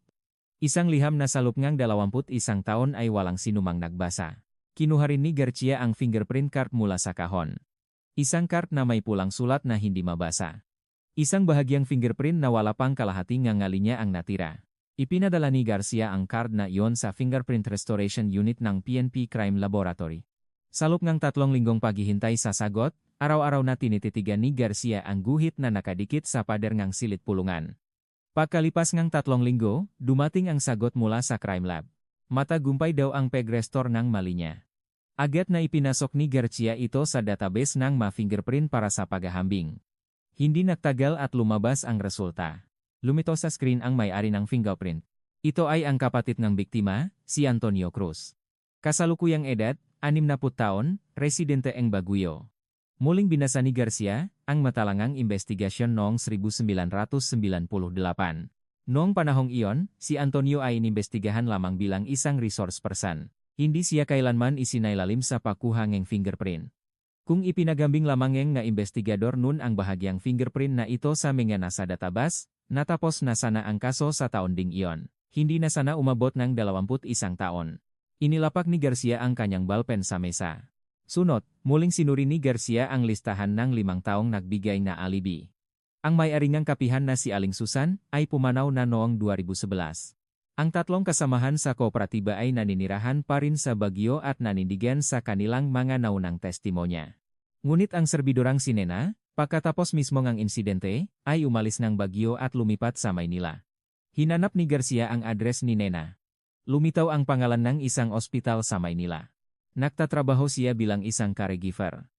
Isang liham na sa loob ng 21 taon ay walang sinumang nagbasa. Kinuha rin ni Garcia ang fingerprint card mula sa kahon. Isang card na may pulang sulat na hindi mabasa. Isang bahagyang fingerprint na wala pang kalahati ng linya ang natira. Ipinadala ni Garcia ang card na iyon sa Fingerprint Restoration Unit ng PNP Crime Laboratory. Sa loob ng 3 linggong paghihintay sa sagot, araw-araw na tinititigan ni Garcia ang guhit na nakadikit sa pader ng silid pulungan. Pagkalipas ng 3 linggo, dumating ang sagot mula sa crime lab. Matagumpay daw ang pag-restore ng mali niya. Agad na ipinasok ni Garcia ito sa database ng ma-fingerprint para sa paghahambing. Hindi nagtagal at lumabas ang resulta. Lumitaw sa screen ang may-ari ng fingerprint. Ito ay ang kapatid ng biktima, si Antonio Cruz. Kasalukuyang edad, 60 taon, residente ng Baguio. Muling binasa ni Garcia ang matalangang investigasyon noong 1998. Noong panahong iyon, si Antonio ay inimbestigahan lamang bilang isang resource person. Hindi siya kailanman isinailalim sa pagkuha ng fingerprint. Kung ipinagambing lamang ng investigador nun ang bahagyang fingerprint na ito sa mga nasa database, natapos na sana ang kaso sa taon ding iyon. Hindi na sana umabot ng 21 taon. Inilapak ni Garcia ang kanyang ballpen sa mesa. Sunod, muling sinuri ni Garcia ang listahan ng 5 taong nagbigay na alibi. Ang may-ari ng kapihan na si Aling Susan ay pumanaw na noong 2011. Ang 3 kasamahan sa kooperatiba ay naninirahan pa rin sa Baguio at nanindigan sa kanilang mga naunang testimonya. Ngunit ang serbidorang si Nena, pagkatapos mismo ng insidente, ay umalis ng Baguio at lumipat sa Maynila. Hinanap ni Garcia ang address ni Nena. Lumitaw ang pangalan ng isang ospital sa Maynila. Nagtatrabaho siya bilang isang caregiver.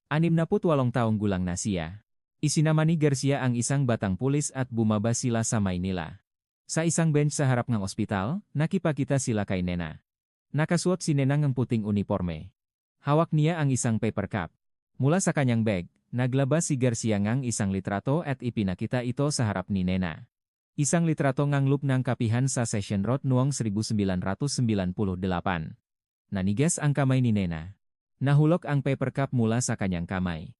68 taong gulang na siya. Isinama ni Garcia ang isang batang pulis at bumaba sila sa Maynila. Sa isang bench sa harap ng ospital, nakipakita sila kay Nena. Nakasuot si Nena ng puting uniforme. Hawak niya ang isang paper cup. Mula sa kanyang bag, naglabas si Garcia ng isang litrato at ipinakita ito sa harap ni Nena. Isang litrato ng loop ng kapihan sa Session Road noong 1998. Nanigas ang kamay ni Nena. Nahulog ang paper cup mula sa kanyang kamay.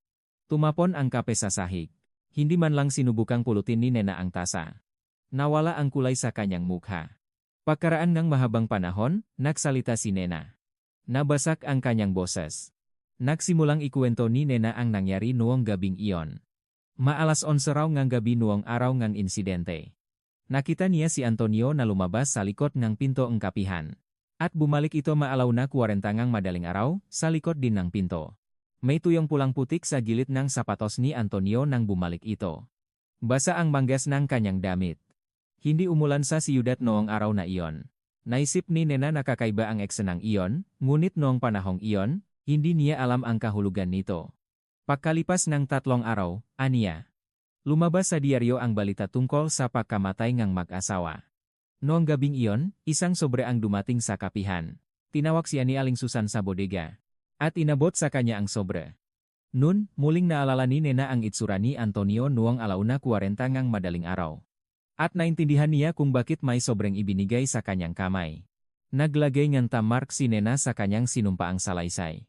Tumapon ang kape sa sahig. Hindi man lang sinubukang pulutin ni Nena ang tasa. Nawala ang kulay sa kanyang mukha. Pagkaraan ng mahabang panahon, nagsalita si Nena. Nabasak ang kanyang boses. Nagsimulang ikuwento ni Nena ang nangyari noong gabing iyon. Maalas 11 raw ng gabi noong araw ng insidente. Nakita niya si Antonio na lumabas sa likod ng pinto ng kapihan. At bumalik ito maalaw na 40 ngang madaling araw, sa likod din ng pinto. May tuyong pulang putik sa gilid ng sapatos ni Antonio nang bumalik ito. Basa ang manggas ng kanyang damit. Hindi umulan sa siyudad noong araw na iyon. Naisip ni Nena na kakaiba ang eksenang iyon, ngunit noong panahong iyon, hindi niya alam ang kahulugan nito. Pagkalipas ng 3 araw, aniya. Lumabas sa diaryo ang balita tungkol sa pagkamatay ng mag-asawa. Noong gabing iyon, isang sobre ang dumating sa kapihan. Tinawag siya ni Aling Susan sa bodega. At inabot sa kanya ang sobre. Nun, muling naalala ni Nena ang itsura ni Antonio noong 1:40 ngang madaling araw. At naintindihan niya kung bakit may sobreng ibinigay sa kanyang kamay. Naglagay ng tamark si Nena sa kanyang sinumpaang salaysay.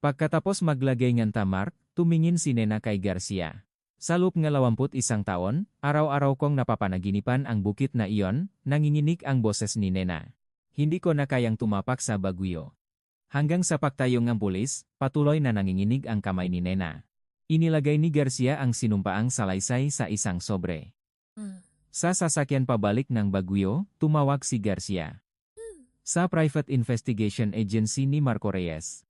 Pagkatapos maglagay ng tamark, tumingin si Nena kay Garcia. Sa loob ng 21 taon, araw-araw kong napapanaginipan ang bukit na iyon, nanginginig ang boses ni Nena. Hindi ko na kayang tumapak sa Baguio. Hanggang sa pagtayo ng pulis, patuloy na nanginginig ang kamay ni Nena. Inilagay ni Garcia ang sinumpaang salaysay sa isang sobre. Sa sasakyan pabalik ng Baguio, tumawag si Garcia sa Private Investigation Agency ni Marco Reyes.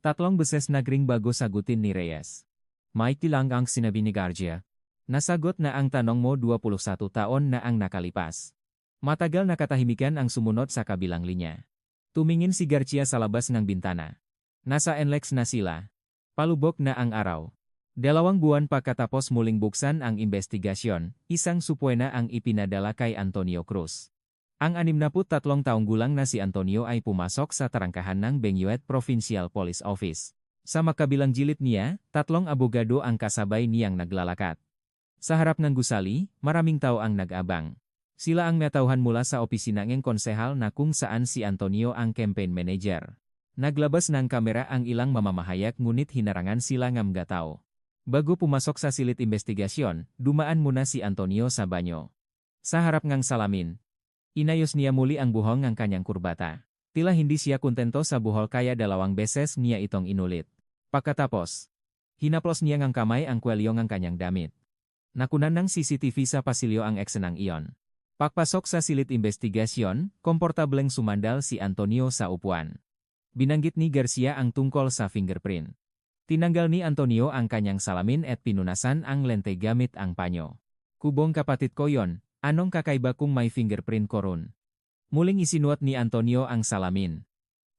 3 beses nagring bago sagutin ni Reyes. May tilang ang sinabi ni Garcia. Nasagot na ang tanong mo 21 taon na ang nakalipas. Matagal na katahimikan ang sumunod sa kabilang linya. Tumingin si Garcia sa labas ng bintana. Nasa NLEX na sila. Palubok na ang araw. 2 buwan pagkatapos muling buksan ang investigasyon, isang supwena ang ipinadala kay Antonio Cruz. Ang 63 taong gulang na si Antonio ay pumasok sa tarangkahan ng Benguet Provincial Police Office. Sa makabilang jilid niya, 3 abogado ang kasabay niyang naglalakat. Sa harap ng gusali, maraming tao ang nag-abang. Sila ang natauhan mula sa opisina ng konsehal na kung saan si Antonio ang campaign manager. Naglabas ng kamera ang ilang mamamahayag ngunit hinarangan sila ng mga tao. Bago pumasok sa silid investigasyon, dumaan muna si Antonio sa banyo. Sa harap ng salamin, inayos niya muli ang buhong ng kanyang kurbata. Tila hindi siya kontento sa buhol kaya 2 beses niya itong inulit. Pagkatapos, hinaplos niya ng kamay ang kwelyo ng kanyang damit. Nakunan ng CCTV sa pasilyo ang eksenang iyon. Pagpasok sa silid investigasyon, komportableng sumandal si Antonio sa upuan. Binanggit ni Garcia ang tungkol sa fingerprint. Tinanggal ni Antonio ang kanyang salamin at pinunasan ang lente gamit ang panyo. Kubong kapatid ko yon, anong kakaiba kung may fingerprint ko ron? Muling isinuot ni Antonio ang salamin.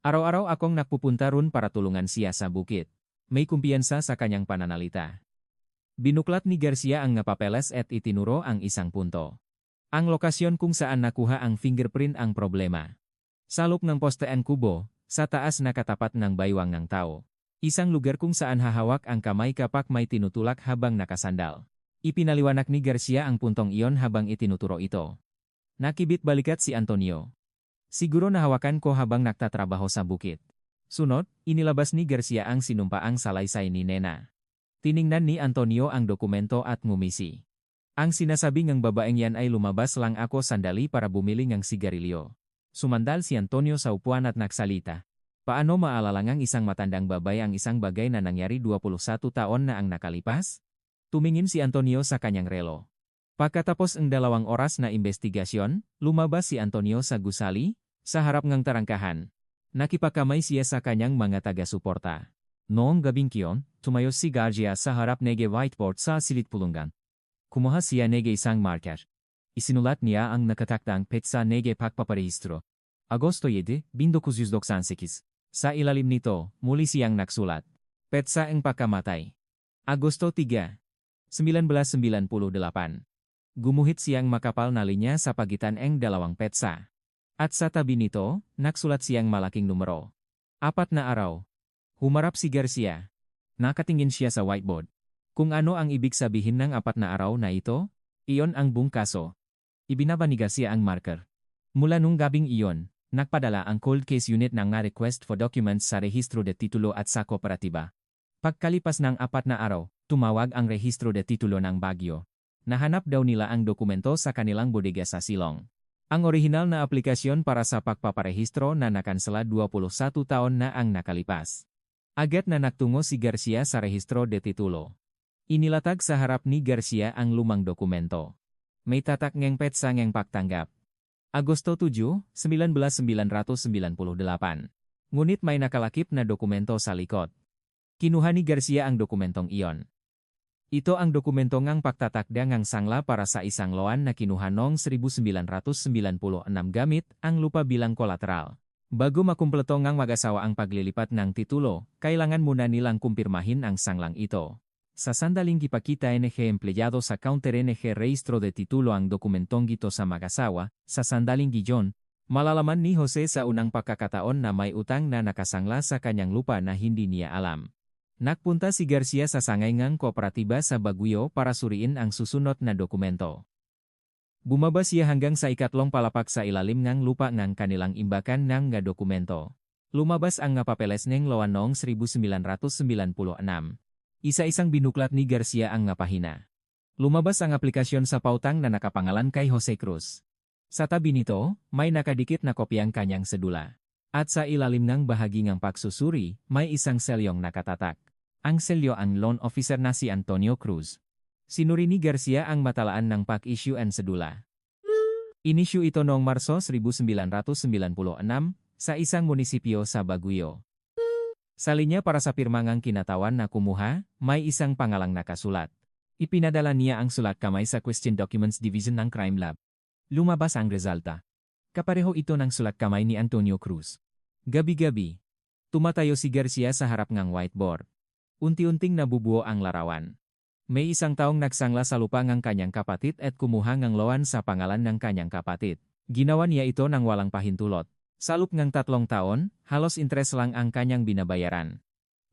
Araw-araw akong nagpupunta ron para tulungan siya sa bukit. May kumpiyansa sa kanyang pananalita. Binuklat ni Garcia ang papeles at itinuro ang isang punto. Ang lokasyon kung saan nakuha ang fingerprint ang problema. Sa loob ng postean kubo, sa taas nakatapat ng baywang ng tao. Isang lugar kung saan hahawak ang kamay kapag may tinutulak habang nakasandal. Ipinaliwanag ni Garcia ang puntong iyon habang itinuturo ito. Nakibit balikat si Antonio. Siguro nahawakan ko habang nagtatrabaho sa bukit. Sunod, inilabas ni Garcia ang sinumpaang salaysay ni Nena. Tiningnan ni Antonio ang dokumento at ngumisi. Ang sinasabi ng babaeng yan ay lumabas lang ako sandali para bumili ng sigarilyo. Sumandal si Antonio sa upuan at nagsalita. Paano maalalangang isang matandang babae ang isang bagay na nangyari 21 taon na ang nakalipas? Tumingin si Antonio sa kanyang relo. Pagkatapos ng 2 oras na investigasyon, lumabas si Antonio sa gusali, sa harap ng tarangkahan. Nakipakamay siya sa kanyang mga taga-suporta. Noong gabing kiyon, tumayo si Garcia sa harap ng whiteboard sa silid pulungan. Kumuha siya ng isang marker. Isinulat niya ang nakatakdang petsa ng pagpaparehistro. Agosto 7, 1998. Sa ilalim nito, muli siyang nagsulat. Petsa ang pagkamatay. Agosto 3, 1998. Gumuhit siyang makapal na linya sa pagitan ng 2 petsa. At sa tabi nito, nagsulat siyang malaking numero. 4 na araw. Humarap si Garcia. Nakatingin siya sa whiteboard. Kung ano ang ibig sabihin ng 4 na araw na ito, iyon ang buong kaso. Ibinaba ni Garcia ang marker. Mula nung gabing iyon, nagpadala ang cold case unit ng request for documents sa rehistro de titulo at sa kooperatiba. Pagkalipas ng 4 na araw, tumawag ang rehistro de titulo ng Baguio. Nahanap daw nila ang dokumento sa kanilang bodega sa Silong. Ang orihinal na aplikasyon para sa pagpaparehistro na nakansela 21 taon na ang nakalipas. Agad na nagtungo si Garcia sa rehistro de titulo. Inilatag sa harap ni Garcia ang lumang dokumento. May tatak ng petsa ng pagtanggap. Agosto 7, 1998. Ngunit may nakalakip na dokumento sa likod. Kinuha ni Garcia ang dokumentong iyon. Ito ang dokumento ng pagtatakda ng sangla para sa isang loan na kinuha noong 1996 gamit ang lupa bilang kolateral. Bago makumpleto ngang mag-asawa ang paglilipat ng titulo, kailangan muna nilang kumpirmahin ang sanglang ito. Sa sandaling ipakita NG empleyado sa counter NG registro de titulo ang dokumentong gito sa mag-asawa, sa sandaling giyon, malalaman ni Jose sa unang pagkakataon na may utang na nakasangla sa kanyang lupa na hindi niya alam. Nagpunta si Garcia sa sangay-ngang kooperatiba sa Baguio para suriin ang susunod na dokumento. Bumaba siya hanggang sa ikatlong palapak sa ilalim ng lupa ng kanilang imbakan ng nga dokumento. Lumabas ang nga papeles ng lawan noong 1996. Isa-isang binuklat ni Garcia ang nga pahina. Lumabas ang aplikasyon sa pautang na nakapangalan kay Jose Cruz. Sa tabi nito, may nakadikit na kopyang kanyang sedula. At sa ilalim ng bahagi ng pagsusuri, may isang selyong nakatatak. Ang selyo ang loan officer na si Antonio Cruz. Sinuri ni Garcia ang matalaan ng pag-issue and sedula. Inisyu ito noong Marso 1996 sa isang munisipyo sa Baguio. Sa linya para sa pirmangang kinatawan na kumuha, may isang pangalang nakasulat. Ipinadala niya ang sulat kamay sa Question Documents Division ng Crime Lab. Lumabas ang resulta. Kapareho ito ng sulat kamay ni Antonio Cruz. Gabi-gabi, tumatayo si Garcia sa harap ng whiteboard. Unti-unting nabubuo ang larawan. May isang taong nagsangla sa lupa ng kanyang kapatid at kumuha ng loan sa pangalan ng kanyang kapatid. Ginawa niya ito ng walang pahintulot. Sa loob ng 3 taon, halos interes lang ang kanyang binabayaran.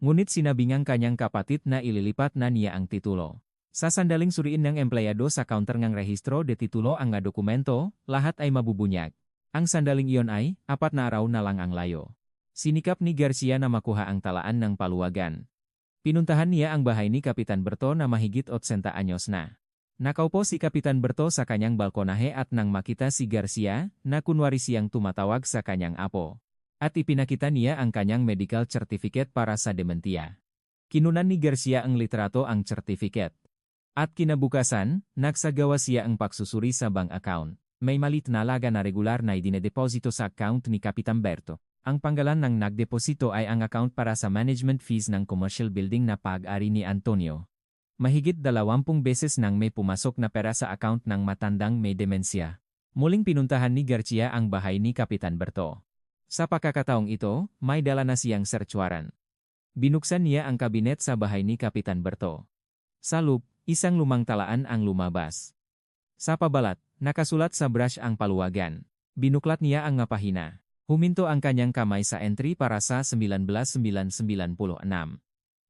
Ngunit sinabi ng kanyang kapatid na ililipat na niya ang titulo. Sa sandaling suriin ng empleyado sa counter ng rehistro de titulo ang nga dokumento, lahat ay mabubunyag. Ang sandaling iyon ay, 4 na araw na lang ang layo. Sinikap ni Garcia na makuha ang talaan ng paluwagan. Pinuntahan niya ang bahay ni Kapitan Berto na mahigit 80 anyos na. Nakaupo si Kapitan Berto sa kanyang balkonahe at nang makita si Garcia, na kunwari siyang tumatawag sa kanyang apo. At ipinakita niya ang kanyang medical certificate para sa dementia. Kinunan ni Garcia ang litrato ang certificate. At kinabukasan, nagsagawa siya ang pagsusuri sa bank account. May malit na laga na regular na idinedeposito sa account ni Kapitan Berto. Ang panggalan ng nagdeposito ay ang account para sa management fees ng commercial building na pag-ari ni Antonio. Mahigit 20 beses nang may pumasok na pera sa account ng matandang may demensya. Muling pinuntahan ni Garcia ang bahay ni Kapitan Berto. Sa pagkakataong ito, may dala na siyang search warrant. Binuksan niya ang kabinet sa bahay ni Kapitan Berto. Sa loob, isang lumang talaan ang lumabas. Sa pabalat, nakasulat sa brush ang paluwagan. Binuklat niya ang nga pahina. Huminto ang kanyang kamay sa entry para sa 1996.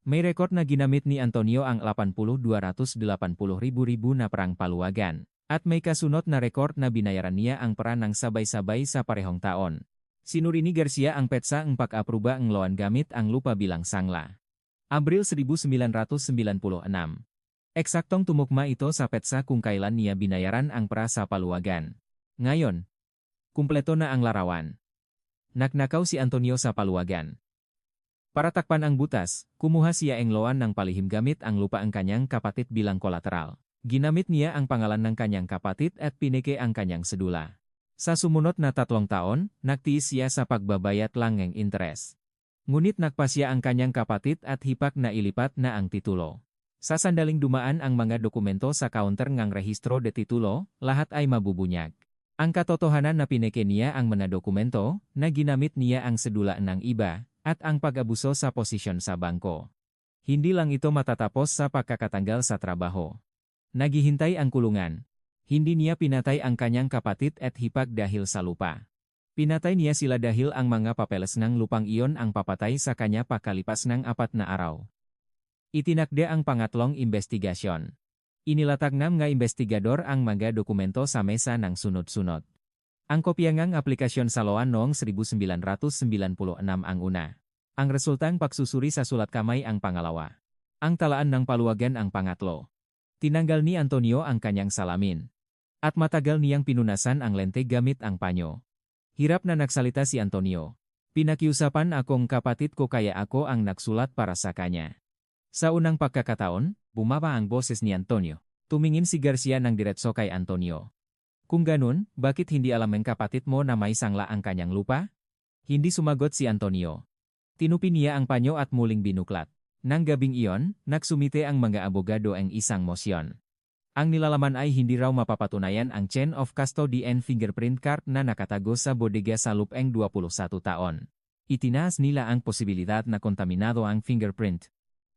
May rekord na ginamit ni Antonio ang 80,280,000 na perang paluwagan. At may kasunod na rekord na binayaran niya ang pera ng sabay-sabay sa parehong taon. Sinuri ni Garcia ang petsa ang pag-apruba ang loan gamit ang lupa bilang sangla. Abril 1996. Eksaktong tumukma ito sa petsa kung kailan niya binayaran ang pera sa paluwagan. Ngayon, kumpleto na ang larawan. Naknakaw si Antonio sa paluwagan. Para takpan ang butas, kumuha siya ang loan ng palihim gamit ang lupa ang kanyang kapatid bilang kolateral. Ginamit niya ang pangalan ng kanyang kapatid at pineke ang kanyang sedula. Sa sumunod na 3 taon, nagtiis siya sa pagbabayad lang ng interes. Ngunit nagpasya ang kanyang kapatid at hipak na ilipat na ang titulo. Sa sandaling dumaan ang mga dokumento sa counter ng rehistro de titulo, lahat ay mabubunyag. Ang katotohanan na pineke niya ang mga dokumento, na ginamit niya ang sedula ng iba, at ang pag-abuso sa posisyon sa bangko. Hindi lang ito matatapos sa pagkakatanggal sa trabaho. Naghihintay ang kulungan. Hindi niya pinatay ang kanyang kapatid at hipag dahil sa lupa. Pinatay niya sila dahil ang mga papeles ng lupang iyon ang papatay sa kanya pakalipas ng 4 na araw. Itinakda ang pangatlong investigasyon. Inilatag ng mga investigador ang mga dokumento sa mesa ng sunod-sunod. Ang kopya ng aplikasyon sa loan noong 1996 ang una. Ang resultang pagsusuri sa sulat kamay ang pangalawa. Ang talaan ng paluwagan ang pangatlo. Tinanggal ni Antonio ang kanyang salamin. At matagal niyang pinunasan ang lente gamit ang panyo. Hirap na nagsalita si Antonio. Pinakiusapan akong kapatid ko kaya ako ang nagsulat para sa kanya. Sa unang pagkakataon, bumaba ang boses ni Antonio. Tumingin si Garcia ng diretso kay Antonio. Kung ganun, bakit hindi alam ng kapatid mo na may sangla ang kanyang lupa? Hindi sumagot si Antonio. Tinupi niya ang panyo at muling binuklat. Nang gabing iyon, nagsumite ang mga abogado ang isang mosyon. Ang nilalaman ay hindi raw mapapatunayan ang chain of custody and fingerprint card na nakatago sa bodega sa lupeng 21 taon. Itinaas nila ang posibilidad na kontaminado ang fingerprint.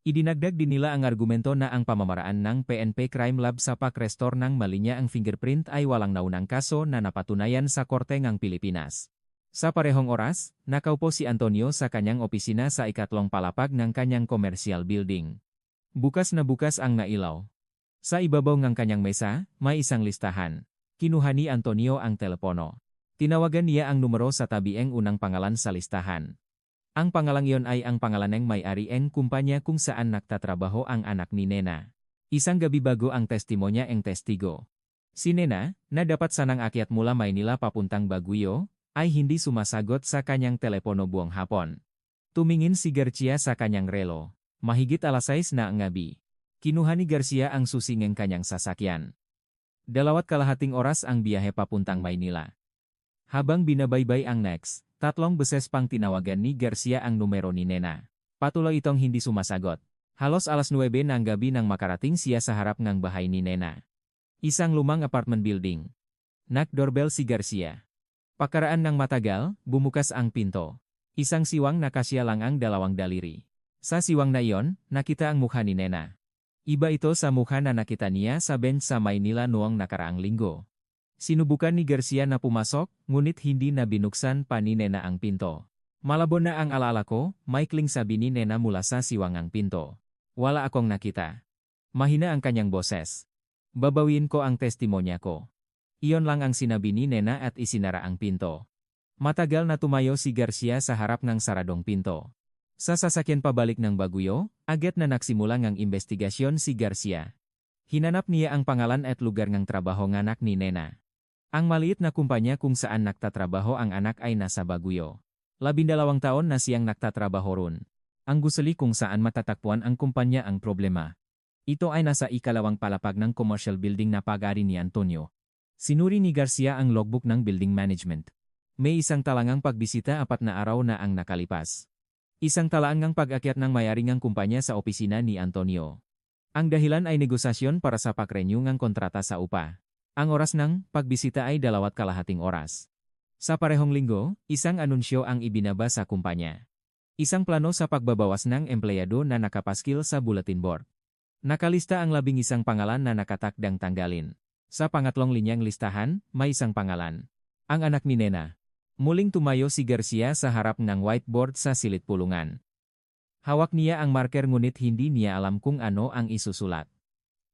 Idinagdag din nila ang argumento na ang pamamaraan ng PNP Crime Lab sa pag-restore ng malinya ang fingerprint ay walang naunang kaso na napatunayan sa korte ng Pilipinas. Sa parehong oras, nakaupo si Antonio sa kanyang opisina sa ikatlong palapag ng kanyang commercial building. Bukas na bukas ang nailaw. Sa ibabaw ng kanyang mesa, may isang listahan. Kinuha ni Antonio ang telepono. Tinawagan niya ang numero sa tabieng unang pangalan sa listahan. Ang pangalang iyon ay ang pangalan ng may-ari ng kumpanya kung saan nagtatrabaho ang anak ni Nena. Isang gabi bago ang testimonya ng testigo. Si Nena, na dapat sanang akyat mula Maynila papuntang Baguio, ay hindi sumasagot sa kanyang telepono buong hapon. Tumingin si Garcia sa kanyang relo. Mahigit 6:00 na ang gabi. Kinuha ni Garcia ang susi ng kanyang sasakyan. 2.5 oras ang biyahe papuntang Maynila. Habang binabaybay ang next, 3 beses pang tinawagan ni Garcia ang numero ni Nena. Patuloy itong hindi sumasagot. Halos 9:00 ng gabi nang makarating siya sa harap ng bahay ni Nena. Isang lumang apartment building. Knock-doorbell si Garcia. Pakaraan ng matagal, bumukas ang pinto. Isang siwang na kasya lang ang 2 daliri. Sa siwang na iyon, nakita ang mukha ni Nena. Iba ito sa mukha na nakita niya sa bench sa Maynila noong nakaraang linggo. Sinubukan ni Garcia na pumasok, ngunit hindi na binuksan pa ni Nena ang pinto. Malabo na ang alaala ko, maikling sabi ni Nena mula sa siwangang pinto. Wala akong nakita. Mahina ang kanyang boses. Babawin ko ang testimonya ko. Iyon lang ang sinabi ni Nena at isinara ang pinto. Matagal na tumayo si Garcia sa harap ng saradong pinto. Sa sasakyan pabalik ng Baguio, agad na nagsimula ng investigasyon si Garcia. Hinanap niya ang pangalan at lugar ng trabaho ng anak ni Nena. Ang maliit na kumpanya kung saan nagtatrabaho ang anak ay nasa Baguio. 12 taon na siyang nagtatrabaho ron. Ang gusali kung saan matatagpuan ang kumpanya ang problema. Ito ay nasa ikalawang palapag ng commercial building na pag-ari ni Antonio. Sinuri ni Garcia ang logbook ng building management. May isang talangang pagbisita 4 na araw na ang nakalipas. Isang talaangang pag-akyat ng may-ari ng kumpanya sa opisina ni Antonio. Ang dahilan ay negosasyon para sa pag-renew ng kontrata sa upa. Ang oras ng pagbisita ay 2.5 oras. Sa parehong linggo, isang anunsyo ang ibinaba sa kumpanya. Isang plano sa pagbabawas ng empleyado na nakapaskil sa bulletin board. Nakalista ang 11 pangalan na nakatakdang tanggalin. Sa pangatlong linyang listahan, may isang pangalan. Ang anak ni Nena. Muling tumayo si Garcia sa harap ng whiteboard sa silid pulungan. Hawak niya ang marker ngunit hindi niya alam kung ano ang isusulat.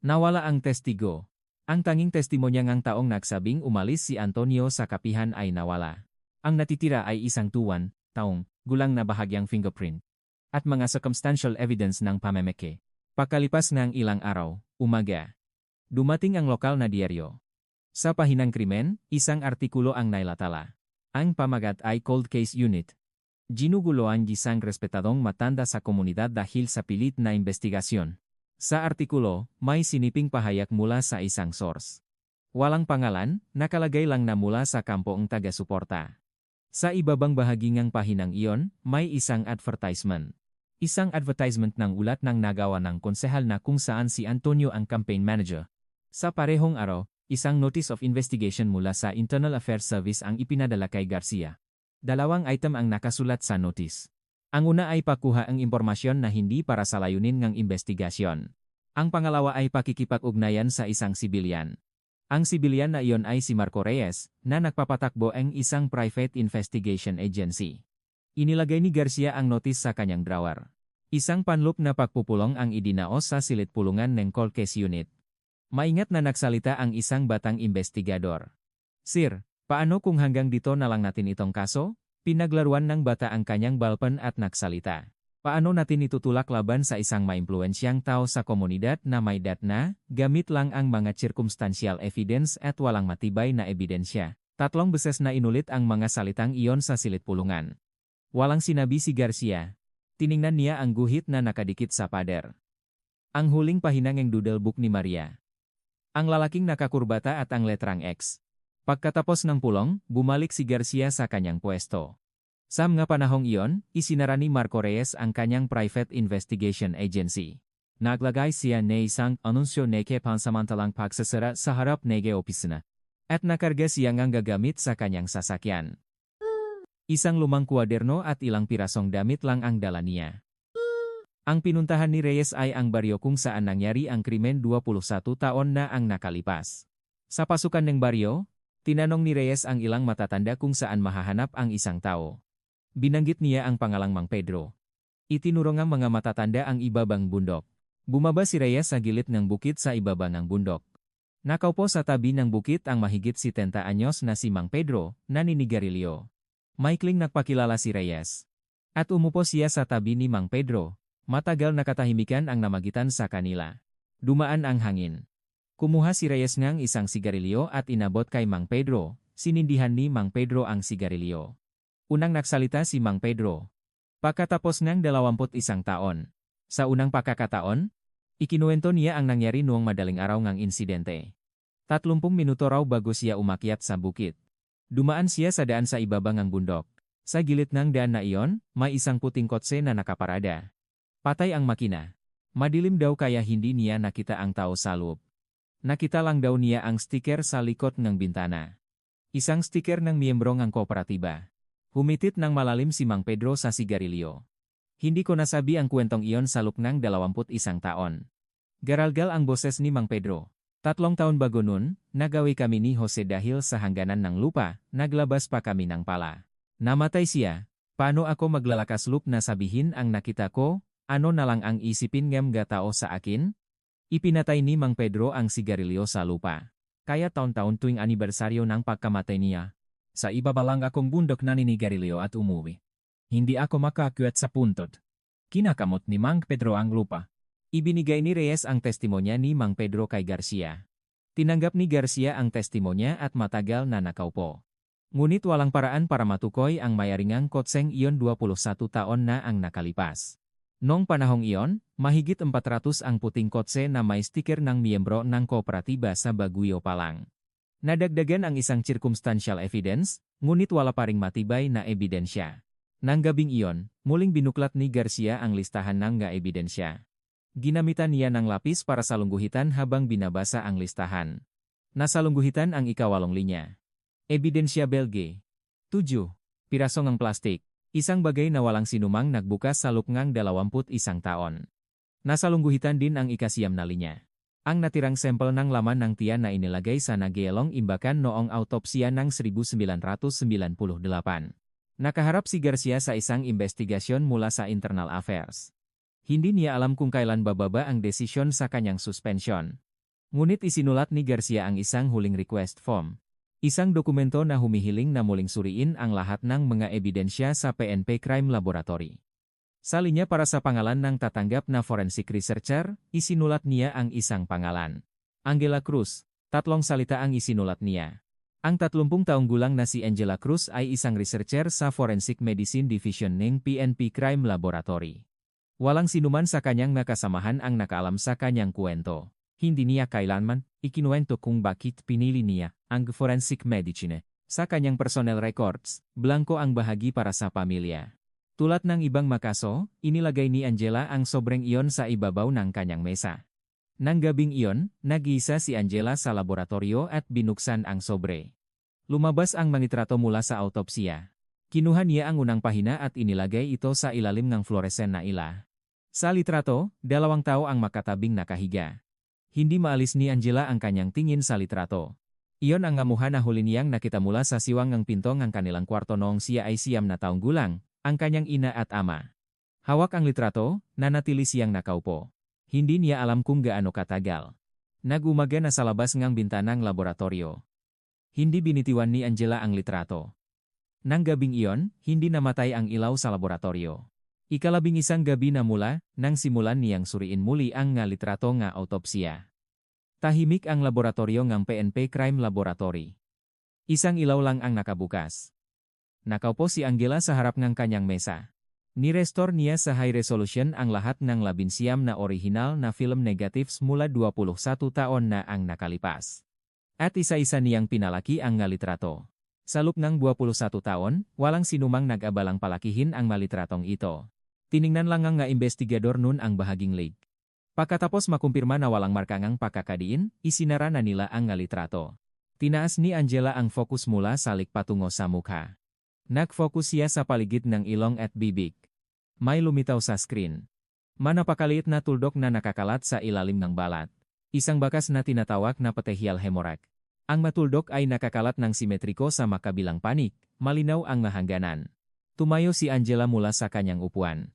Nawala ang testigo. Ang tanging testimonya ng taong nagsabing umalis si Antonio sa kapihan ay nawala. Ang natitira ay isang taong, gulang na bahagyang fingerprint. At mga circumstantial evidence ng pamemeke. Pagkalipas ng ilang araw, umaga. Dumating ang lokal na diaryo. Sa pahinang krimen, isang artikulo ang nailatala. Ang pamagat ay Cold Case Unit. Ginuguloan gisang respetadong matanda sa komunidad dahil sa pilit na investigasyon. Sa artikulo, may siniping pahayag mula sa isang source. Walang pangalan, nakalagay lang na mula sa kampo ang taga-suporta. Sa ibabang bahagi ng pahinang iyon, may isang advertisement. Isang advertisement ng ulat ng nagawa ng konsehal na kung saan si Antonio ang campaign manager. Sa parehong araw, isang notice of investigation mula sa Internal Affairs Service ang ipinadala kay Garcia. 2 item ang nakasulat sa notice. Ang una ay pakuha ang impormasyon na hindi para sa layunin ng investigasyon. Ang pangalawa ay pakikipag-ugnayan sa isang sibilyan. Ang sibilyan na iyon ay si Marco Reyes, na nagpapatakbo ang isang private investigation agency. Inilagay ni Garcia ang notice sa kanyang drawer. Isang panlup na pagpupulong ang idinaos sa silid pulungan ng Cold Case Unit. Maingat na nagsalita ang isang batang investigador. Sir, paano kung hanggang dito na lang natin itong kaso? Pinaglaruan ng bata ang kanyang ballpen at nagsalita. Paano natin itutulak laban sa isang maimpluwensyang tao sa komunidad na may na, gamit lang ang mga circumstantial evidence at walang matibay na ebidensya. 3 beses na inulit ang mga salitang iyon sa silid pulungan. Walang sinabi si Garcia. Tiningnan niya ang guhit na nakadikit sa pader. Ang huling pahinang ng doodle book ni Maria. Ang lalaking nakakurbata at ang letrang X. Pagkatapos ng pulong, bumalik si Garcia sa kanyang pwesto. Sa mga panahong iyon, isinara ni Marco Reyes ang kanyang private investigation agency. Naglagay siya ng isang anunsyo neke pansamantalang pagsasara sa harap nege opisina. At nakarga siya ngang gagamit sa kanyang sasakyan. Isang lumang kwaderno at ilang pirasong damit lang ang dala niya. Ang pinuntahan ni Reyes ay ang baryo kung saan nangyari ang krimen 21 taon na ang nakalipas. Sa pasukan ng baryo, tinanong ni Reyes ang ilang matatanda kung saan mahahanap ang isang tao. Binanggit niya ang pangalang Mang Pedro. Itinuro ng mga matatanda ang ibabang bundok. Bumaba si Reyes sa gilid ng bukid sa ibaba ng bundok. Nakaupo sa tabi ng bukid ang mahigit 70 anyos na si Mang Pedro, naninigarilyo. Maikling nagpakilala si Reyes. At umupo siya sa tabi ni Mang Pedro. Matagal na katahimikan ang namagitan sa kanila. Dumaan ang hangin. Kumuha si Reyes ng isang sigarilyo at inabot kay Mang Pedro. Sinindihan ni Mang Pedro ang sigarilyo. Unang nagsalita si Mang Pedro. Pagkatapos ng 21 taon. Sa unang pagkakataon, ikinuwento niya ang nangyari noong madaling araw ng insidente. 30 minuto raw bago siya umakyat sa bukid. Dumaan siya sa daan sa ibaba ng bundok. Sa gilid ng daan na iyon, may isang puting kotse na nakaparada. Patay ang makina. Madilim daw kaya hindi niya nakita ang tao sa loob. Nakita lang daw niya ang stiker sa likod ng bintana. Isang stiker ng miyembro ng kooperatiba. Humitit ng malalim si Mang Pedro sa sigarilyo. Hindi ko nasabi ang kwentong iyon sa loob ng 21 taon. Garalgal ang boses ni Mang Pedro. 3 taon bago nun, nagawi kami ni Jose dahil sa hangganan ng lupa, naglabas pa kami ng pala. Namatay siya. Paano ako maglalakas loob na sabihin ang nakita ko? Ano na lang ang isipin ng mga tao sa akin? Ipinatay ni Mang Pedro ang sigarilyo sa lupa. Kaya taon-taon tuwing anibersaryo ng pagkamatay niya. Sa ibaba lang akong bundok naninigarilyo at umuwi. Hindi ako makakyat sa puntot. Kinakamot ni Mang Pedro ang lupa. Ibinigay ni Reyes ang testimonya ni Mang Pedro kay Garcia. Tinanggap ni Garcia ang testimonya at matagal na nakaupo. Ngunit walang paraan para matukoy ang mayaringang kotseng iyon 21 taon na ang nakalipas. Noong panahong iyon, mahigit 400 ang puting kotse na may stiker ng miyembro ng kooperatiba sa Baguio pa lang. Nadagdagan ang isang circumstantial evidence, ngunit wala pa ring matibay na ebidensya. Nang gabing iyon, muling binuklat ni Garcia ang listahan ng mga ebidensya. Ginamitan niya ng lapis para sa lungguhitan habang binabasa ang listahan. Nasa lungguhitan ang ikawalong linya. Ebidensya Belge. 7. Pirasong ng plastik. Isang bagay na walang sinumang nagbukas sa loob ng 21 taon. Nasa lungguhitan din ang ikasiyam na linya. Ang natirang sampel ng laman ng tiyan na inilagay sa nagyelong imbakan noong autopsiya ng 1998. Nakaharap si Garcia sa isang investigasyon mula sa Internal Affairs. Hindi niya alam kung kailan bababa ang desisyon sa kanyang suspensyon. Ngunit isinulat ni Garcia ang isang huling request form. Isang dokumento na humihiling na muling suriin ang lahat ng mga ebidensya sa PNP Crime Laboratory. Sa linya para sa pangalan ng tatanggap na forensic researcher, isinulat niya ang isang pangalan. Angela Cruz, 3 salita ang isinulat niya. Ang 30 taong gulang na si Angela Cruz ay isang researcher sa Forensic Medicine Division ng PNP Crime Laboratory. Walang sinuman sa kanyang nakasamahan ang nakaalam sa kanyang kwento. Hindi niya kailanman ikinuwento kung bakit pinili niya ang forensic medicine. Sa kanyang personnel records, blanko ang bahagi para sa pamilya. Tulad ng ibang makaso, inilagay ni Angela ang sobreng iyon sa ibabaw ng kanyang mesa. Nang gabing iyon, nag-iisa si Angela sa laboratorio at binuksan ang sobre. Lumabas ang manitrato mula sa autopsiya. Kinuha niya ang unang pahina at inilagay ito sa ilalim ng fluorescent na ila. Sa litrato, 2 tao ang makatabing nakahiga. Hindi maalis ni Angela ang kanyang tingin sa litrato. Iyon ang ngamuhan na huli niyang nakita mula sa siwang ng pintong ang kanilang kwarto noong siya ay 9 na taong gulang, ang kanyang ina at ama. Hawak ang litrato, nanatili siyang nakaupo. Hindi niya alam kung gaano katagal. Nag-umaga na sa labas ng bintanang laboratorio. Hindi binitiwan ni Angela ang litrato. Nang gabing iyon, hindi namatay ang ilaw sa laboratorio. Ika-11 gabi na mula, nang simulan niyang suriin muli ang nga litrato nga autopsiya. Tahimik ang laboratorio ng PNP Crime Laboratory. Isang ilaw lang ang nakabukas. Nakaupo si Angela sa harap ng kanyang mesa. Ni-restore niya sa high resolution ang lahat ng 11 na orihinal na film negatives mula 21 taon na ang nakalipas. At isa-isa niyang pinalaki ang nga litrato. Sa loob ng 21 taon, walang sinumang nag-abalang palakihin ang malitratong ito. Tiningnan lang nga investigador nun ang bahaging leg. Pagkatapos makumpirma na walang markangang pakakadiin, isinara na nila ang litrato. Tinaas ni Angela ang focus mula sa lik patungo sa mukha. Nag-focus siya sa paligid ng ilong at bibig. May lumitaw sa screen. Manapakaliit na tuldok na nakakalat sa ilalim ng balat. Isang bakas na tinatawag na petechial hemorrhage. Ang matuldok ay nakakalat ng simetriko sa makabilang panig, malinaw ang mahangganan. Tumayo si Angela mula sa kanyang upuan.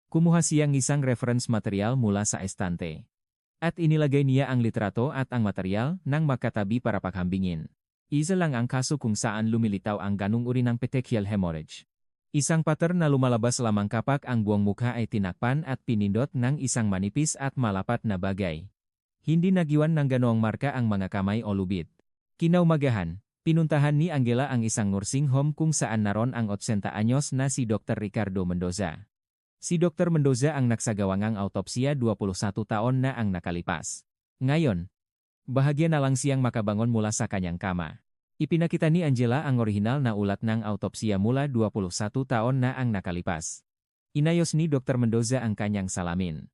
Kumuha siyang isang reference material mula sa estante. At inilagay niya ang litrato at ang material nang magkatabi para paghambingin. Isa lang ang kaso kung saan lumilitaw ang ganung uri ng petechial hemorrhage. Isang pattern na lumalabas lamang kapag ang buong mukha ay tinakpan at pinindot ng isang manipis at malapat na bagay. Hindi nagiwan ng ganoong marka ang mga kamay o lubid. Kinaumagahan, pinuntahan ni Angela ang isang nursing home kung saan naroon ang 80 anyos na si Dr. Ricardo Mendoza. Si Dr. Mendoza ang nagsagawang autopsiya 21 taon na ang nakalipas. Ngayon, bahagya na lang siyang makabangon mula sa kanyang kama. Ipinakita ni Angela ang orihinal na ulat ng autopsiya mula 21 taon na ang nakalipas. Inayos ni Dr. Mendoza ang kanyang salamin.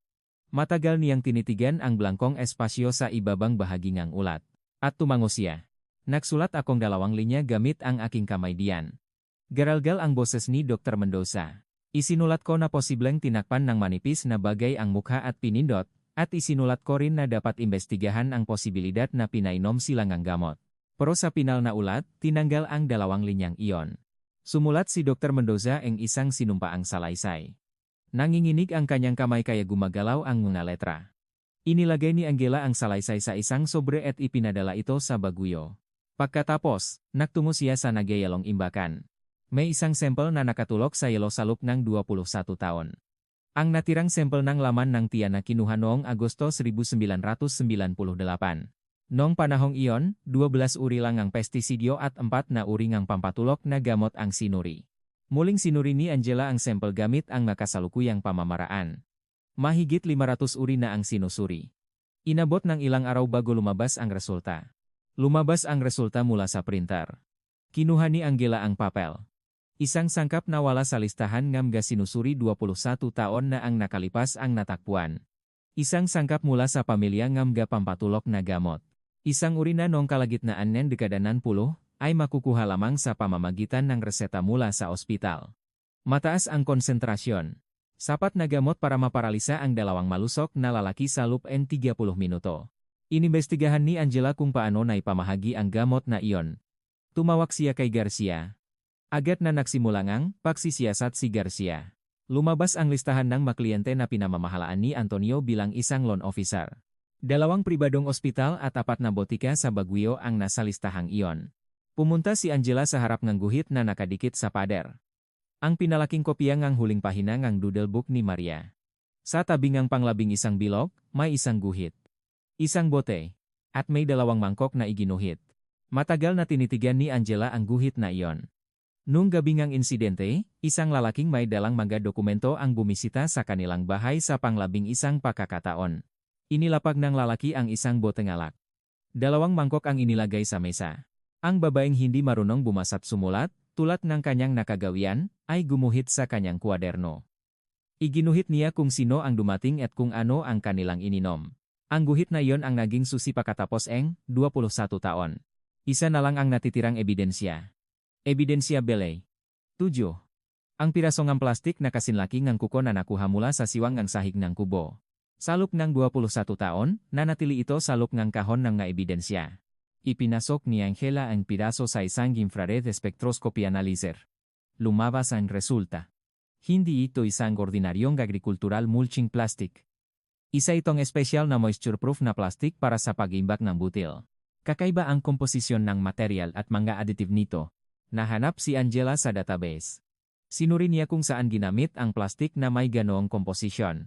Matagal niyang tinitigan ang blangkong espasyo sa ibabang bahagi ng ulat. At tumango siya. Nagsulat akong 2 linya gamit ang aking kamay diyan. Garalgal ang boses ni Dr. Mendoza. Isinulat ko na posibleng tinakpan ng manipis na bagay ang mukha at pinindot, at isinulat ko rin na dapat imbestigahan ang posibilidad na pinainom silang ang gamot. Pero sa pinal na ulat, tinanggal ang 2 linyang iyon. Sumulat si Dr. Mendoza ang isang sinumpaang salaysay. Nanginginig ang kanyang kamay kaya gumagalaw ang mga letra. Inilagay ni Angela ang salaysay sa isang sobre at ipinadala ito sa Baguio. Pagkatapos, nagtungo siya sa nagyayalong imbakan. May isang sample na nakatulok sa yelo sa loob ng 21 taon. Ang natirang sample ng laman ng tiyan na kinuha noong Agosto 1998. Noong panahong iyon, 12 uri lang ang pestisidyo at 4 na uri ng pampatulok na gamot ang sinuri. Muling sinuri ni Angela ang sample gamit ang nakasalukuyang pamamaraan. Mahigit 500 uri na ang sinusuri. Inabot ng ilang araw bago lumabas ang resulta. Lumabas ang resulta mula sa printer. Kinuha ni Angela ang papel. Isang sangkap na wala sa listahan ng sinusuri 21 taon na ang nakalipas ang natakpuan. Isang sangkap mula sa pamilya ng pampatulok na gamot. Isang uri na noong kalagitnaan ng dekada 60 ay makukuha lamang sa pamamagitan ng reseta mula sa ospital. Mataas ang konsentrasyon. Sapat na gamot para maparalisa ang 2 malusok na lalaki sa loob ng 30 minuto. Inimbestigahan ni Angela kung paano naipamahagi ang gamot na iyon. Tumawag siya kay Garcia. Agad na nagsimulang ang pagsisiyasat si Garcia. Lumabas ang listahan ng mga kliyente na pinamamahalaan ni Antonio bilang isang loan officer. 2 pribadong ospital at 4 na botika sa Baguio ang nasa listahang iyon. Pumunta si Angela sa harap ng guhit na nakadikit sa pader. Ang pinalaking kopya ng huling pahina ng doodle book ni Maria. Sa tabi ng panglabing isang bilog, may isang guhit. Isang bote. At may 2 mangkok na iginuhit. Matagal na tinitigan ni Angela ang guhit na iyon. Nung gabi ng insidente, isang lalaking may dalang mga dokumento ang bumisita sa kanilang bahay sa panglabing isang pagkakataon. Inilapag ng lalaki ang isang boteng alak. 2 mangkok ang inilagay sa mesa. Ang babaeng hindi marunong bumasa't sumulat, tulad ng kanyang nakagawian, ay gumuhit sa kanyang kwaderno. Iginuhit niya kung sino ang dumating at kung ano ang kanilang ininom. Ang guhit na iyon ang naging susi pagkatapos ng 21 taon. Isa na lang ang natitirang ebidensya. Ebidensya Belay. 7. Ang piraso ng plastik na kasinlaki ng kuko na nakuha mula sa siwang ng sahig ng kubo. Sa loob ng 21 taon, nanatili ito sa loob ng kahon ng ebidensya. Ipinasok ni Angela ang piraso sa isang infrared spectroscopy analyzer. Lumabas ang resulta. Hindi ito isang ordinaryong agrikultural mulching plastic. Isa itong espesyal na moisture-proof na plastic para sa pag-imbak ng butil. Kakaiba ang komposisyon ng material at mga additive nito. Nahanap si Angela sa database. Sinuri niya kung saan ginamit ang plastic na may ganoong komposisyon.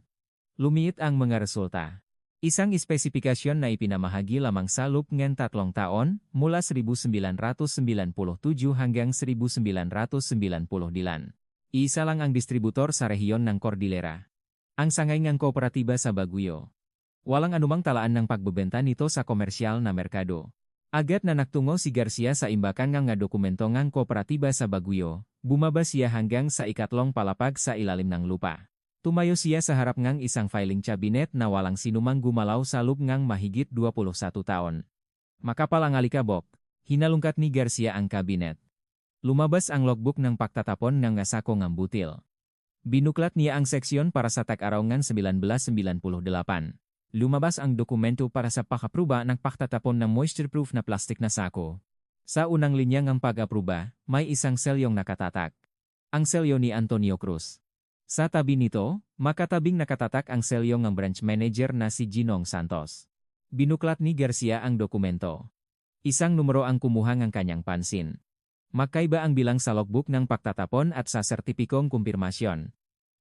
Lumiit ang mga resulta. Isang espesipikasyon na ipinamahagi lamang sa loob ng 3 taon, mula 1997 hanggang 1999. Isa lang ang distributor sa rehiyon ng Cordillera. Ang sangay ng kooperatiba sa Baguio. Walang anumang talaan ng pagbebenta nito sa komersyal na merkado. Agad na nagtungo si Garcia sa imbakan ng dokumento ng kooperatiba sa Baguio, bumaba siya hanggang sa 3 palapag sa ilalim ng lupa. Tumayo siya sa harap ngang isang filing cabinet na walang sinumang gumalaw sa loob ngang mahigit 21 taon. Makapal ang alikabok, hinalungkat ni Garcia ang kabinet. Lumabas ang logbook ng pagtatapon ng sako ng butil. Binuklat niya ang seksyon para sa tag-araw ngang 1998. Lumabas ang dokumento para sa pag-apruba ng pagtatapon ng moisture-proof na plastik na sako. Sa unang linya ng pag-apruba, may isang selyong nakatatak. Ang selyo ni Antonio Cruz. Sa tabi nito, makatabing nakatatak ang selyo ng branch manager na si Ginong Santos. Binuklat ni Garcia ang dokumento. Isang numero ang kumuha ng kanyang pansin. Magkaiba ang bilang sa logbook ng pagtatapon at sa sertipikong kumpirmasyon.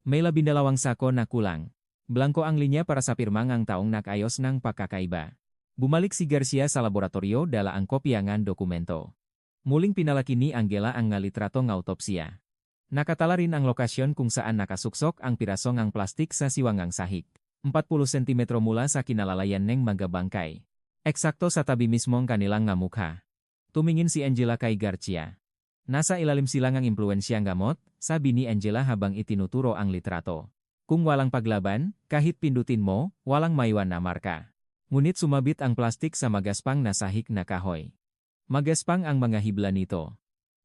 May 12 sako na kulang. Blanko ang linya para sa pirmang ang taong nakayos ng pagkakaiba. Bumalik si Garcia sa laboratorio dala ang kopya ng dokumento. Muling pinalaki ni Angela ang litrato ng autopsiya. Nakatala rin ang lokasyon kung saan nakasuksok ang piraso ng plastik sa siwangang sahig. 40 cm mula sa kinalalayan ng mga bangkay. Eksakto sa tabi mismong kanilang nga mukha. Tumingin si Angela kay Garcia. Nasa ilalim sila ng impluensyang gamot, sabi ni Angela habang itinuturo ang litrato. Kung walang paglaban, kahit pindutin mo, walang maiwan na marka. Ngunit sumabit ang plastik sa magaspang na sahig na kahoy. Magaspang ang mga hibla nito.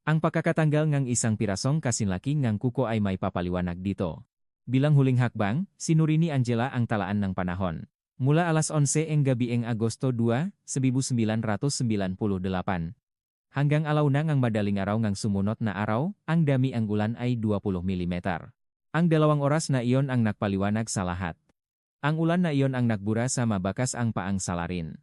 Ang pagkakatanggal ng isang pirasong kasinlaki ng kuko ay may papaliwanag dito. Bilang huling hakbang, sinuri ni Angela ang talaan ng panahon. Mula alas 11 ng gabi ng Agosto 2, 1998. Hanggang alaw na ng madaling araw ng sumunod na araw, ang dami ang ulan ay 20 mm. Ang 2 oras na iyon ang nagpaliwanag sa lahat. Ang ulan na iyon ang nagbura sa mabakas ang paang salarin.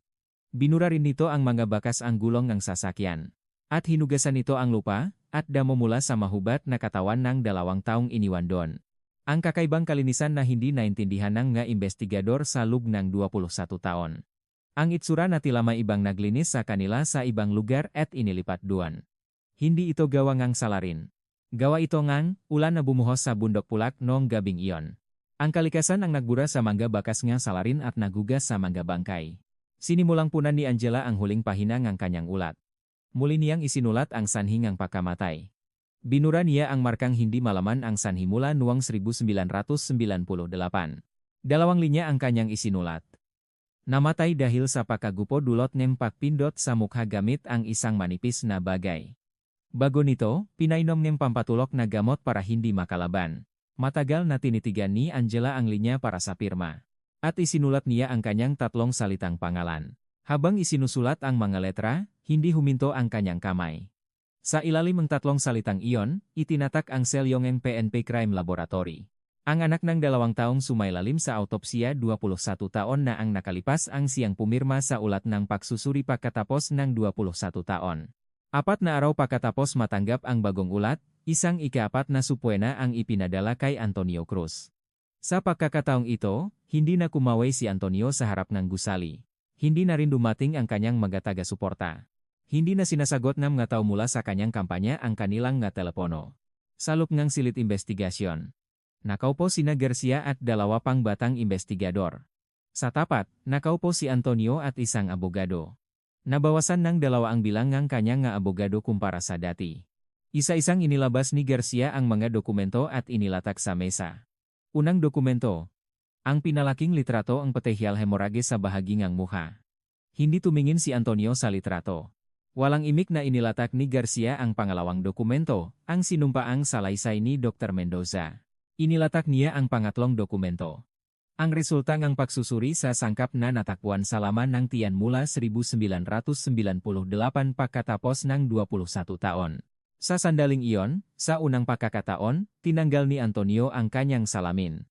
Binura rin nito ang mga bakas ang gulong ng sasakyan. At hinugasan nito ang lupa, at damo mula sa mahubat na katawan ng 2 taong iniwan doon. Ang kakaibang kalinisan na hindi naintindihan ng nga investigador sa loob ng 21 taon. Ang itsura na tila may ibang naglinis sa kanila sa ibang lugar at inilipat doon. Hindi ito gawa ngang salarin. Gawa ito ngang ulan na bumuhos sa bundok Pulak noong gabing iyon. Ang kalikasan ang nagbura sa mga bakas nga salarin at nagugas sa mga bangkay. Sinimulang punan ni Angela ang huling pahina ng kanyang ulat. Muli niyang isinulat ang sanhi ng pagkamatay. Binura niya ang markang hindi malaman ang sanhi mula noong 1998. 2 linya ang kanyang isinulat. Namatay dahil sa pagkagupo dulot ng pagpindot sa mukha gamit ang isang manipis na bagay. Bago nito, pinainom ng pampatulok na gamot para hindi makalaban. Matagal na tinitigan ni Angela ang linya para sa pirma. At isinulat niya ang kanyang 3 salitang pangalan. Habang isinusulat ang mga letra, hindi huminto ang kanyang kamay. Sa ilalim ng 3 salitang iyon, itinatak ang selyong ng PNP Crime Laboratory. Ang anak ng 2 taong sumailalim sa autopsiya 21 taon na ang nakalipas ang siyang pumirma sa ulat ng pagsusuri pagkatapos ng 21 taon. 4 na araw pagkatapos matanggap ang bagong ulat, isang ika-4 na supwena ang ipinadala kay Antonio Cruz. Sa pagkakataong ito, hindi na kumaway si Antonio sa harap ng gusali. Hindi na rin dumating ang kanyang mga taga-suporta. Hindi na sinasagot ng mga tao mula sa kanyang kampanya ang kanilang nga telepono. Salop ngang silit investigasyon. Nakaupo sina Garcia at 2 pang batang investigador. Sa tapat, nakaupo si Antonio at isang abogado. Nabawasan ng 2 ang bilang ng kanyang nga abogado kumpara sa dati. Isa-isang inilabas ni Garcia ang mga dokumento at inilatag sa mesa. Unang dokumento. Ang pinalaking litrato ang petehial hemorrhage sa bahagi ng mukha. Hindi tumingin si Antonio sa litrato. Walang imik na inilatag ni Garcia ang pangalawang dokumento, ang sinumpaang salaysay ni Dr. Mendoza. Inilatag niya ang pangatlong dokumento. Ang resulta ng pagsusuri sa sangkap na natakbuhan sa laman ng tiyan mula 1998 pagkatapos ng 21 taon. Sa sandaling iyon, sa unang pagkakataon, tinanggal ni Antonio ang kanyang salamin.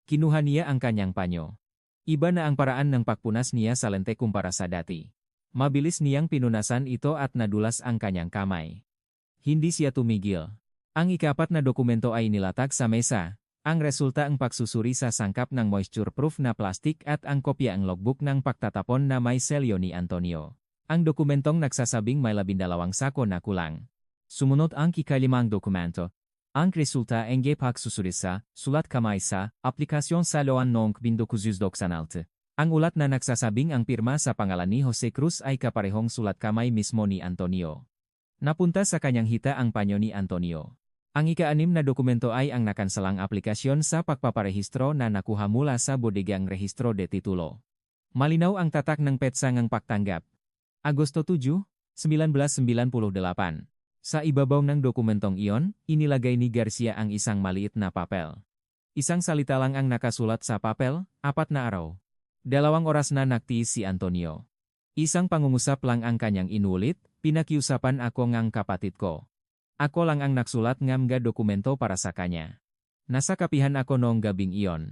Kinuha niya ang kanyang panyo. Iba na ang paraan ng pagpunas niya sa lente kumpara sa dati. Mabilis niyang pinunasan ito at nadulas ang kanyang kamay. Hindi siya tumigil. Ang ika-4 na dokumento ay nilatag sa mesa. Ang resulta ang pagsusuri sa sangkap ng moisture-proof na plastik at ang kopya ang logbook ng pagtatapon na may selyo ni Antonio. Ang dokumentong nagsasabing may 12 sako na kulang. Sumunod ang ika-5 dokumento. Ang resulta ang pagsusuri sa sulat kamay sa aplikasyon sa loan ng 1996. Ang ulat na nagsasabing ang pirma sa pangalan ni Jose Cruz ay kaparehong sulat kamay mismo ni Antonio. Napunta sa kanyang hita ang panyo ni Antonio. Ang ika-6 na dokumento ay ang nakanselang aplikasyon sa pagpaparehistro na nakuha mula sa bodegang rehistro de titulo. Malinaw ang tatak ng petsa ng pagtanggap. Agosto 7, 1998. Sa ibabaw ng dokumentong iyon, inilagay ni Garcia ang isang maliit na papel. Isang salita lang ang nakasulat sa papel, 4 na araw. 2 oras na nagtiis si Antonio. Isang pangungusap lang ang kanyang inulit, pinakiusapan ako ngang kapatid ko. Ako lang ang nagsulat ng mga dokumento para sa kanya. Nasa kapihan ako noong gabing iyon.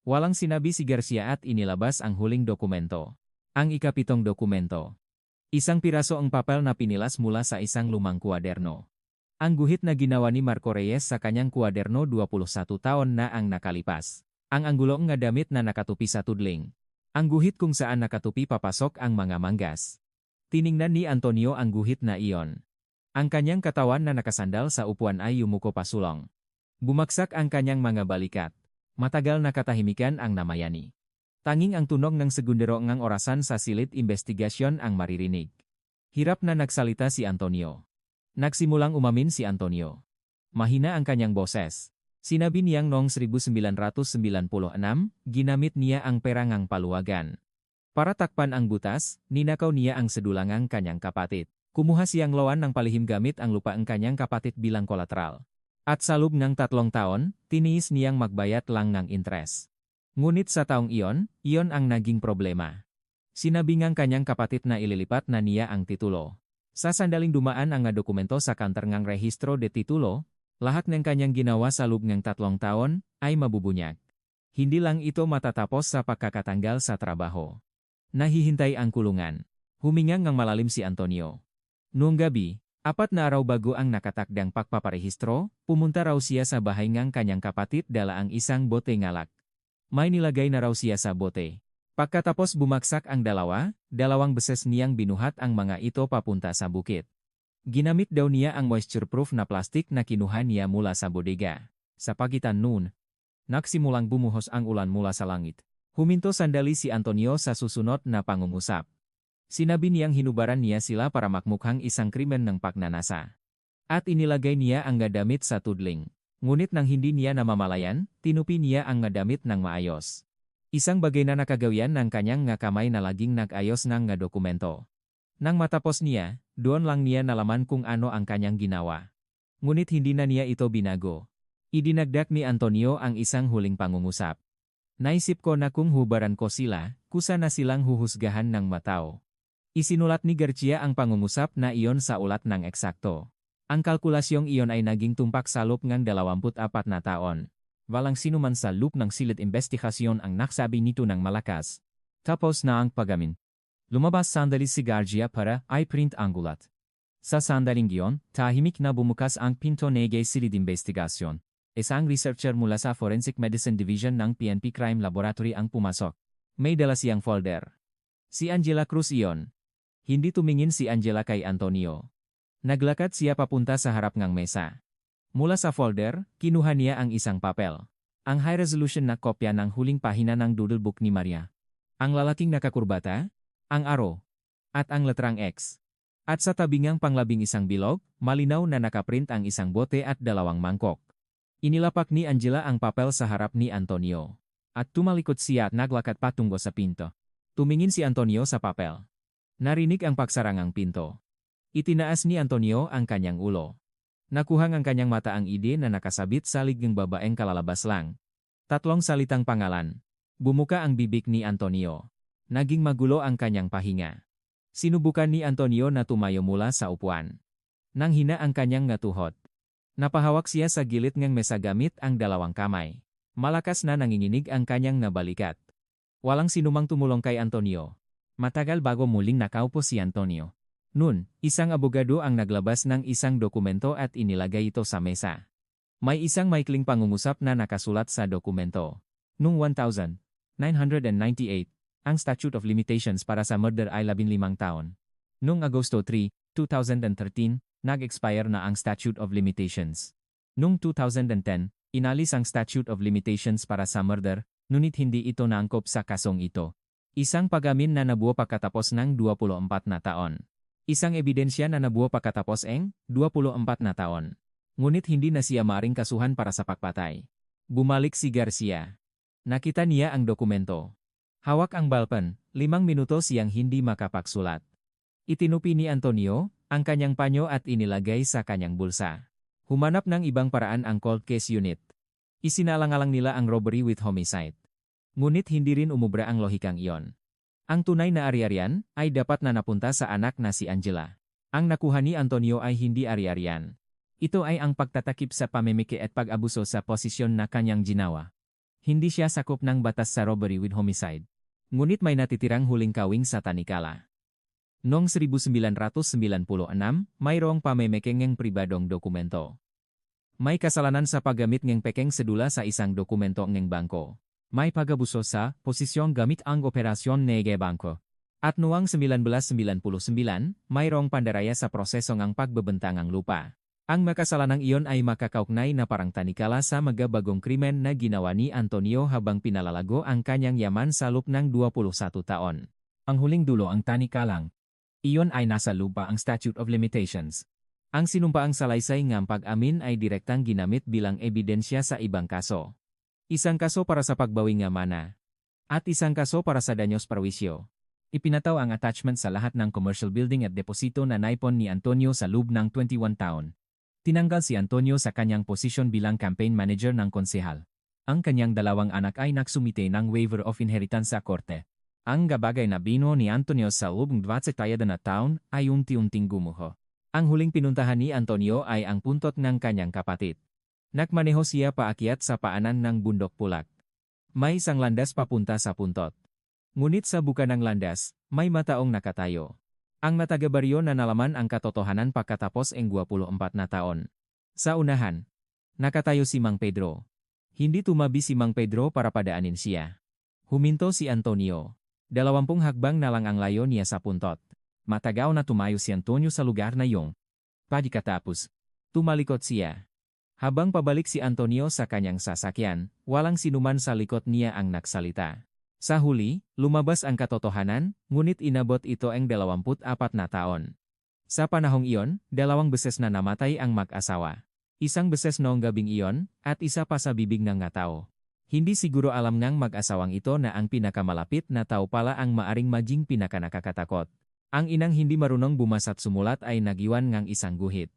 Walang sinabi si Garcia at inilabas ang huling dokumento. Ang ika-7 dokumento. Isang piraso ang papel na pinilas mula sa isang lumang kuwaderno. Ang guhit na ginawa ni Marco Reyes sa kanyang kuwaderno 21 taon na ang nakalipas. Ang anggulo nga damit na nakatupi sa tudling. Ang guhit kung saan nakatupi papasok ang mga manggas. Tiningnan ni Antonio ang guhit na iyon. Ang kanyang katawan na nakasandal sa upuan ay yumuko pasulong. Bumagsak ang kanyang mga balikat. Matagal na katahimikan ang namayani. Tanging ang tunog ng segundero ngang orasan sa silid investigasyon ang maririnig. Hirap na nagsalita si Antonio. Nagsimulang umamin si Antonio. Mahina ang kanyang boses. Sinabi niyang noong 1996, ginamit niya ang perangang paluwagan. Para takpan ang butas, ninakaw niya ang sedulangang kanyang kapatid. Kumuha siyang loan ng palihim gamit ang lupa ang kanyang kapatid bilang kolateral. At sa loob ng 3 taon, tiniis niyang magbayad lang ng interes. Ngunit sa taong iyon ang naging problema. Sinabi ngang kanyang kapatid na ililipat na niya ang titulo. Sa sandaling dumaan ang dokumento sa kantor ngang rehistro de titulo, lahat ng kanyang ginawa sa loob ng 3 taon ay mabubunyag. Hindi lang ito matatapos sa pagkakatanggal sa trabaho. Nahihintay ang kulungan. Huminga ngang malalim si Antonio. Noong gabi, 4 na araw bago ang nakatakdang pagpaparehistro, pumunta raw siya sa bahay ngang kanyang kapatid dala ang isang bote ngalak. May nilagay na raw siya sa bote. Pagkatapos bumagsak ang 2 beses niyang binuhat ang mga ito papunta sa bukid. Ginamit daw niya ang moisture-proof na plastik na kinuha niya mula sa bodega. Sa pagitan noon, nagsimulang bumuhos ang ulan mula sa langit. Huminto sandali si Antonio sa susunod na pangungusap. Sinabi niyang hinubaran niya sila para makmukhang isang krimen ng pagnanasa. At inilagay niya ang damit sa tudling. Ngunit nang hindi niya namamalayan, tinupi niya ang damit ng maayos. Isang bagay na nakagawian ng kanyang kamay na laging nag-ayos ng dokumento. Nang matapos niya, doon lang niya nalaman kung ano ang kanyang ginawa. Ngunit hindi na niya ito binago. Idinagdag ni Antonio ang isang huling pangungusap. Naisip ko na kung hubaran ko sila, kusa na silang huhusgahan ng matao. Isinulat ni Garcia ang pangungusap na iyon sa ulat ng eksakto. Ang kalkulasyong iyon ay naging tumpak sa loob ng 24 na taon. Walang sinuman sa loob ng silid investigasyon ang naksabi nito ng malakas. Tapos na ang pagamin. Lumabas sandali si Garcia para i-print ang ulat. Sa sandaling iyon, tahimik na bumukas ang pinto ng silid investigasyon. Isang researcher mula sa Forensic Medicine Division ng PNP Crime Laboratory ang pumasok. May dala siyang folder. Si Angela Cruz iyon. Hindi tumingin si Angela kay Antonio. Naglakad siya papunta sa harap ng mesa. Mula sa folder, kinuha niya ang isang papel. Ang high-resolution na kopya ng huling pahina ng doodle book ni Maria. Ang lalaking nakakurbata, ang arrow, at ang letrang X. At sa tabingang pang-11 bilog, malinaw na nakaprint ang isang bote at 2 mangkok. Inilapak ni Angela ang papel sa harap ni Antonio. At tumalikod siya at naglakad patungo sa pinto. Tumingin si Antonio sa papel. Narinig ang pagsarangang pinto. Itinaas ni Antonio ang kanyang ulo. Nakuhang ang kanyang mata ang ide na nakasabit sa ligang babaeng kalalabas lang. 3 salitang pangalan. Bumuka ang bibig ni Antonio. Naging magulo ang kanyang pahinga. Sinubukan ni Antonio na tumayo mula sa upuan. Nang hina ang kanyang tuhod. Napahawak siya sa gilid ng mesa gamit ang 2 kamay. Malakas na nanginginig ang kanyang balikat. Walang sinumang tumulong kay Antonio. Matagal bago muling nakaupo si Antonio. Noon, isang abogado ang naglabas ng isang dokumento at inilagay ito sa mesa. May isang maikling pangungusap na nakasulat sa dokumento. Noong 1998, ang statute of limitations para sa murder ay 15 taon. Noong Agosto 3, 2013, nag-expire na ang statute of limitations. Noong 2010, inalis ang statute of limitations para sa murder, ngunit hindi ito naangkop sa kasong ito. Isang pagamin na nabuo pagkatapos ng 24 na taon. Isang ebidensya na nabuo pagkatapos ng 24 na taon. Ngunit hindi na siya maring kasuhan para sa pagpatay. Bumalik si Garcia. Nakita niya ang dokumento. Hawak ang balpen, 5 minuto siyang hindi makapagsulat. Itinupi ni Antonio ang kanyang panyo at inilagay sa kanyang bulsa. Humanap ng ibang paraan ang cold case unit. Isinalang-alang nila ang robbery with homicide. Ngunit hindi rin umubra ang lohikang iyon. Ang tunay na ari-arian ay dapat na napunta sa anak na si Angela. Ang nakuha ni Antonio ay hindi ari-arian. Ito ay ang pagtatakip sa pamimiki at pag-abuso sa posisyon na kanyang ginawa. Hindi siya sakop ng batas sa robbery with homicide. Ngunit may natitirang huling kawing sa tanikala. Noong 1996, mayroong pamimiki ng pribadong dokumento. May kasalanan sa paggamit ng pekeng sedula sa isang dokumento ng bangko. May pag-abuso sa posisyong gamit ang operasyon ng bangko. At noong 1999, mayroong pandaraya sa proseso ng pagbebentang ng lupa. Ang makasalanang iyon ay makakaugnay na parang tanikala sa magabagong krimen na ginawa ni Antonio habang pinalalago ang kanyang yaman sa loob ng 21 taon. Ang huling dulo ang tanikalang. Iyon ay nasa lupa ang statute of limitations. Ang sinumpaang salaysay ng pag-amin ay direktang ginamit bilang ebidensya sa ibang kaso. Isang kaso para sa pagbawi ng mana. At isang kaso para sa danyos perwisyo. Ipinataw ang attachment sa lahat ng commercial building at deposito na naipon ni Antonio sa loob ng 21 taon. Tinanggal si Antonio sa kanyang posisyon bilang campaign manager ng konsehal. Ang kanyang dalawang anak ay nagsumite ng waiver of inheritance sa korte. Ang gabagay na bino ni Antonio sa loob ng 20 na taon ay unti-unting gumuho. Ang huling pinuntahan ni Antonio ay ang puntot ng kanyang kapatid. Nagmaneho siya paakyat sa paanan ng bundok Pulak. May isang landas papunta sa puntot. Ngunit sa buka ng landas, may mataong nakatayo. Ang matagabaryo na nalaman ang katotohanan pagkatapos ng 24 na taon. Sa unahan, nakatayo si Mang Pedro. Hindi tumabi si Mang Pedro para padaanin siya. Huminto si Antonio. 20 hakbang na lang ang layo niya sa puntot. Matagaw na tumayo si Antonio sa lugar na yong. Pagkatapos, tumalikot siya. Habang pabalik si Antonio sa kanyang sasakyan, walang sinuman sa likod niya ang nagsalita. Sa huli, lumabas ang katotohanan, ngunit inabot ito ang 24 na taon. Sa panahong iyon, 2 beses na namatay ang mag-asawa. Isang beses noong gabing iyon, at isa pa sa bibig ng nga tao. Hindi siguro alam ng mag-asawang ito na ang pinakamalapit na tao pala ang maaring maging pinakanakakatakot. Ang inang hindi marunong bumasa't sumulat ay nagiwan ng isang guhit.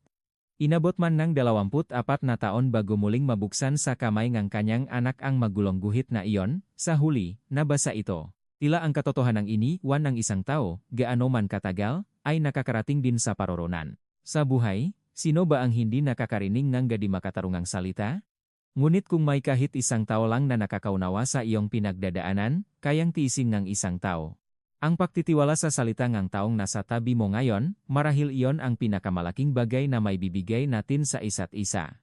Inabot man ng 24 na taon bago muling mabuksan sa kamay ng kanyang anak ang magulong guhit na iyon, sa huli, nabasa ito. Tila ang katotohanang iniwan ng isang tao, gaano man katagal, ay nakakarating din sa paroronan. Sa buhay, sino ba ang hindi nakakarinig ng gadi makatarungang salita? Ngunit kung may kahit isang tao lang na nakakaunawa sa iyong pinagdadaanan, kayang tiisin ng isang tao. Ang pagtitiwala sa salita ng taong nasa tabi mo ngayon, marahil iyon ang pinakamalaking bagay na may bibigay natin sa isa't isa.